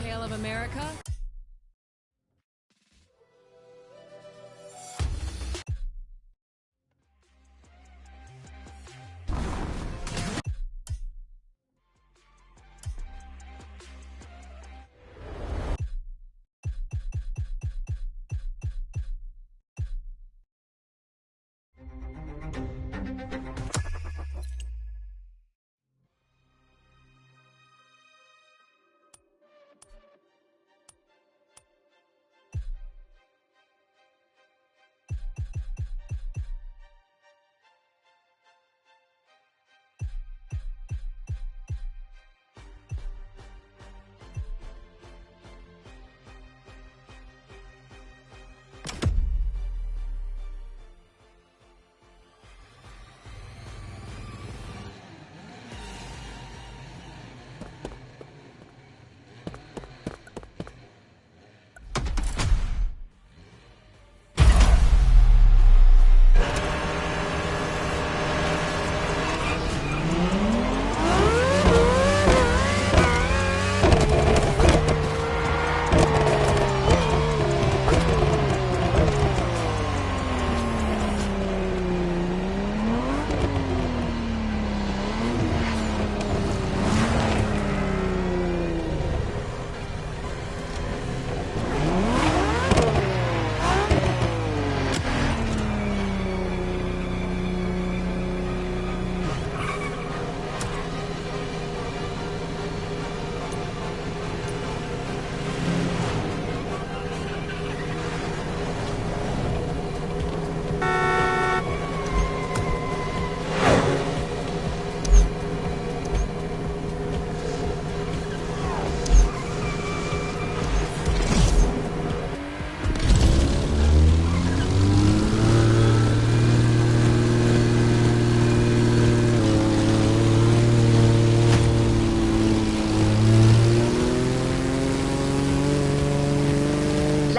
Speaker 5: Tale of America?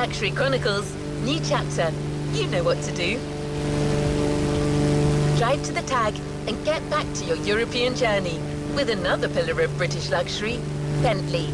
Speaker 4: Luxury Chronicles, new chapter. You know what to do. Drive to the tag and get back to your European journey with another pillar of British luxury, Bentley.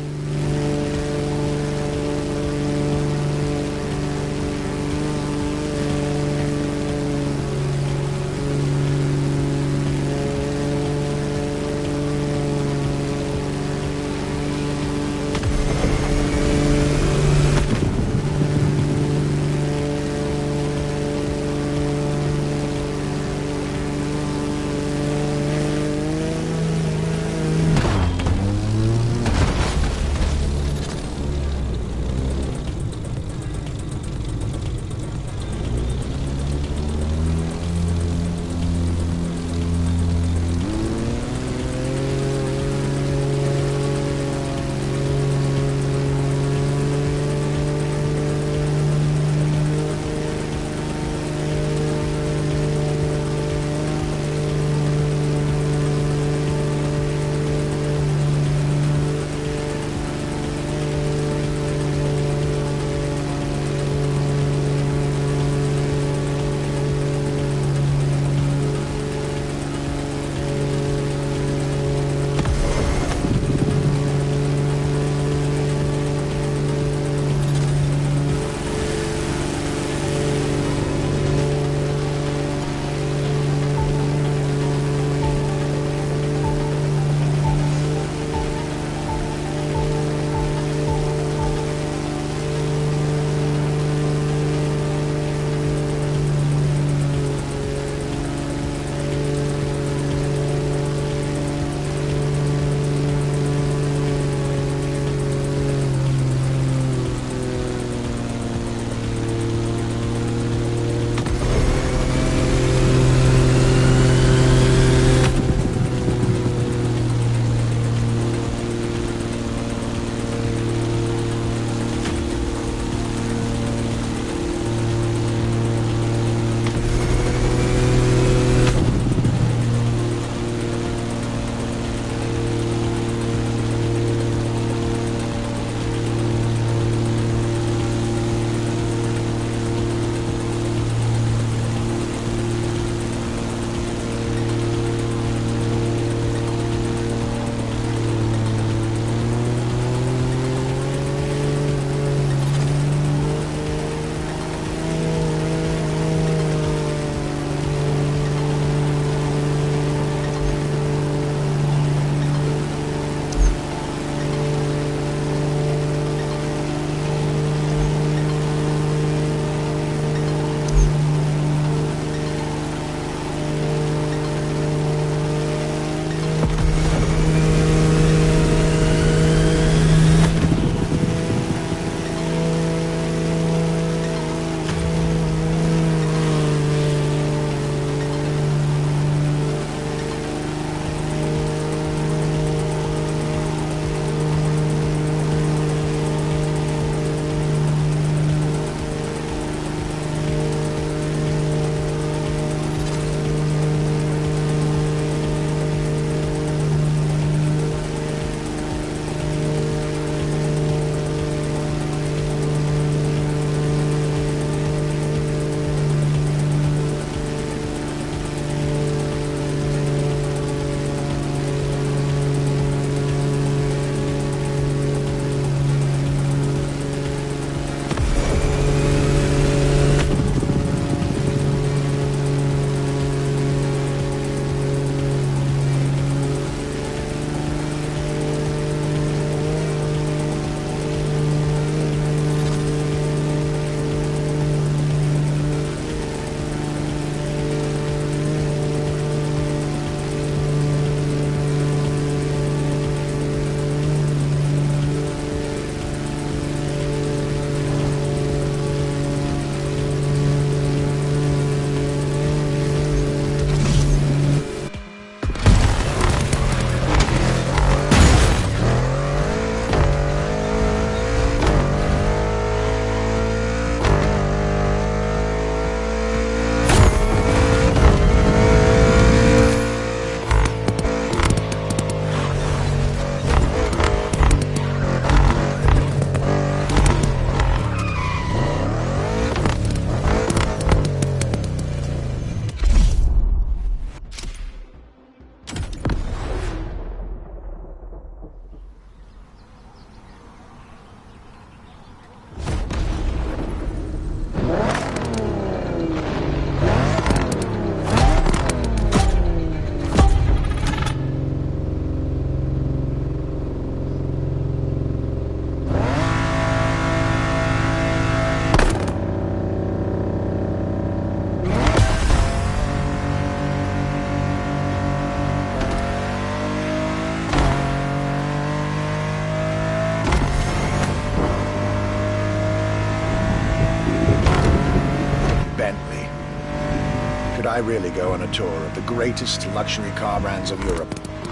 Speaker 1: really go on a tour of the greatest luxury car brands of Europe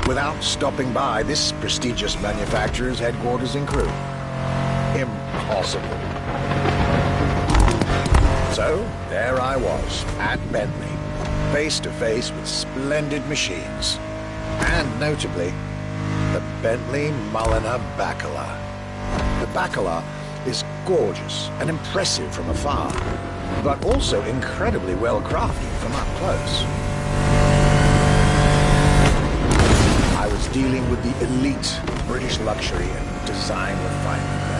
Speaker 1: without stopping by this prestigious manufacturer's headquarters in Crewe? Impossible. So, there I was, at Bentley, face to face with splendid machines. And notably, the Bentley Mulliner Bacala. The Bacala is gorgeous and impressive from afar, but also incredibly well crafted from up close. I was dealing with the elite British luxury and design refinement there.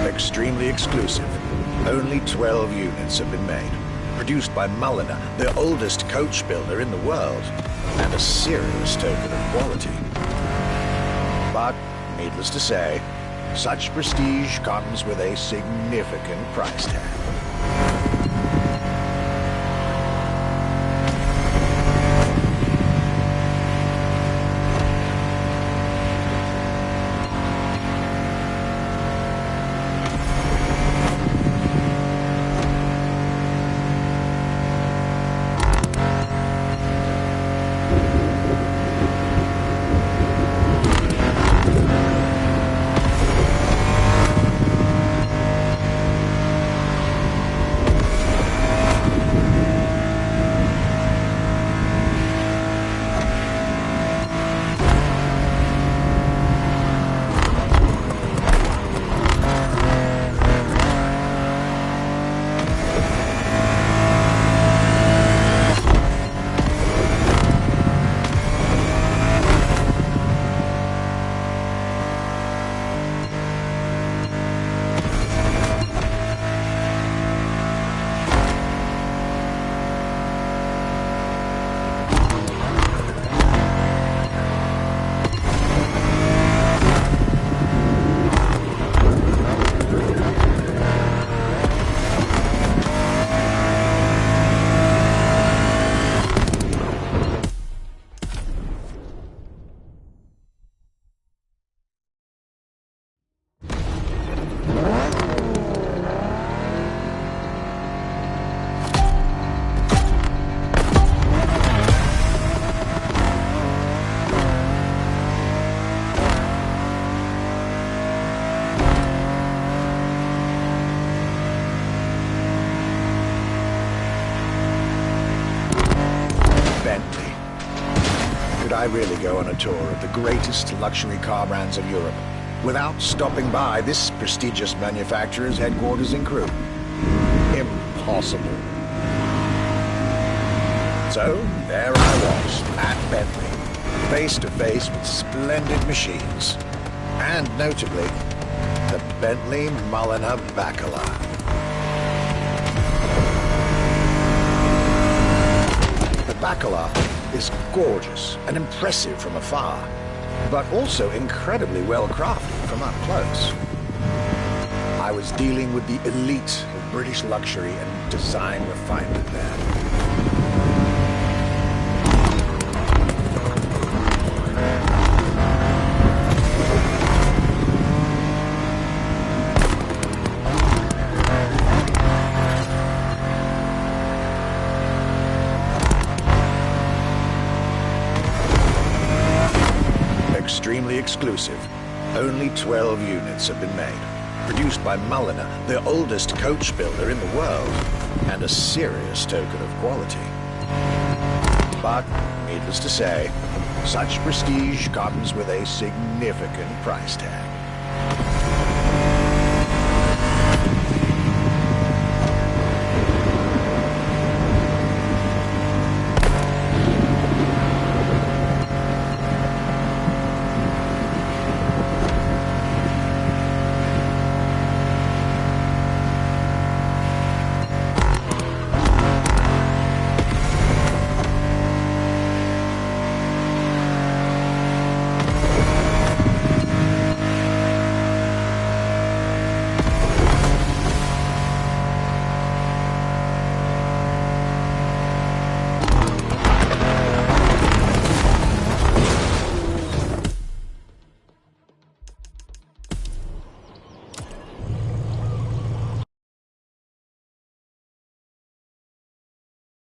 Speaker 1: Extremely exclusive. Only 12 units have been made. Produced by Mulliner, the oldest coach builder in the world, and a serious token of quality. But, needless to say, such prestige comes with a significant price tag. I really go on a tour of the greatest luxury car brands of Europe without stopping by this prestigious manufacturer's headquarters in Crewe? Impossible. So, there I was, at Bentley, face to face with splendid machines. And notably, the Bentley Mulliner Bacala. The Bacala is gorgeous and impressive from afar, but also incredibly well crafted from up close. I was dealing with the elite of British luxury and design refinement there. Extremely exclusive. Only 12 units have been made. Produced by Mulliner, the oldest coach builder in the world, and a serious token of quality. But, needless to say, such prestige comes with a significant price tag.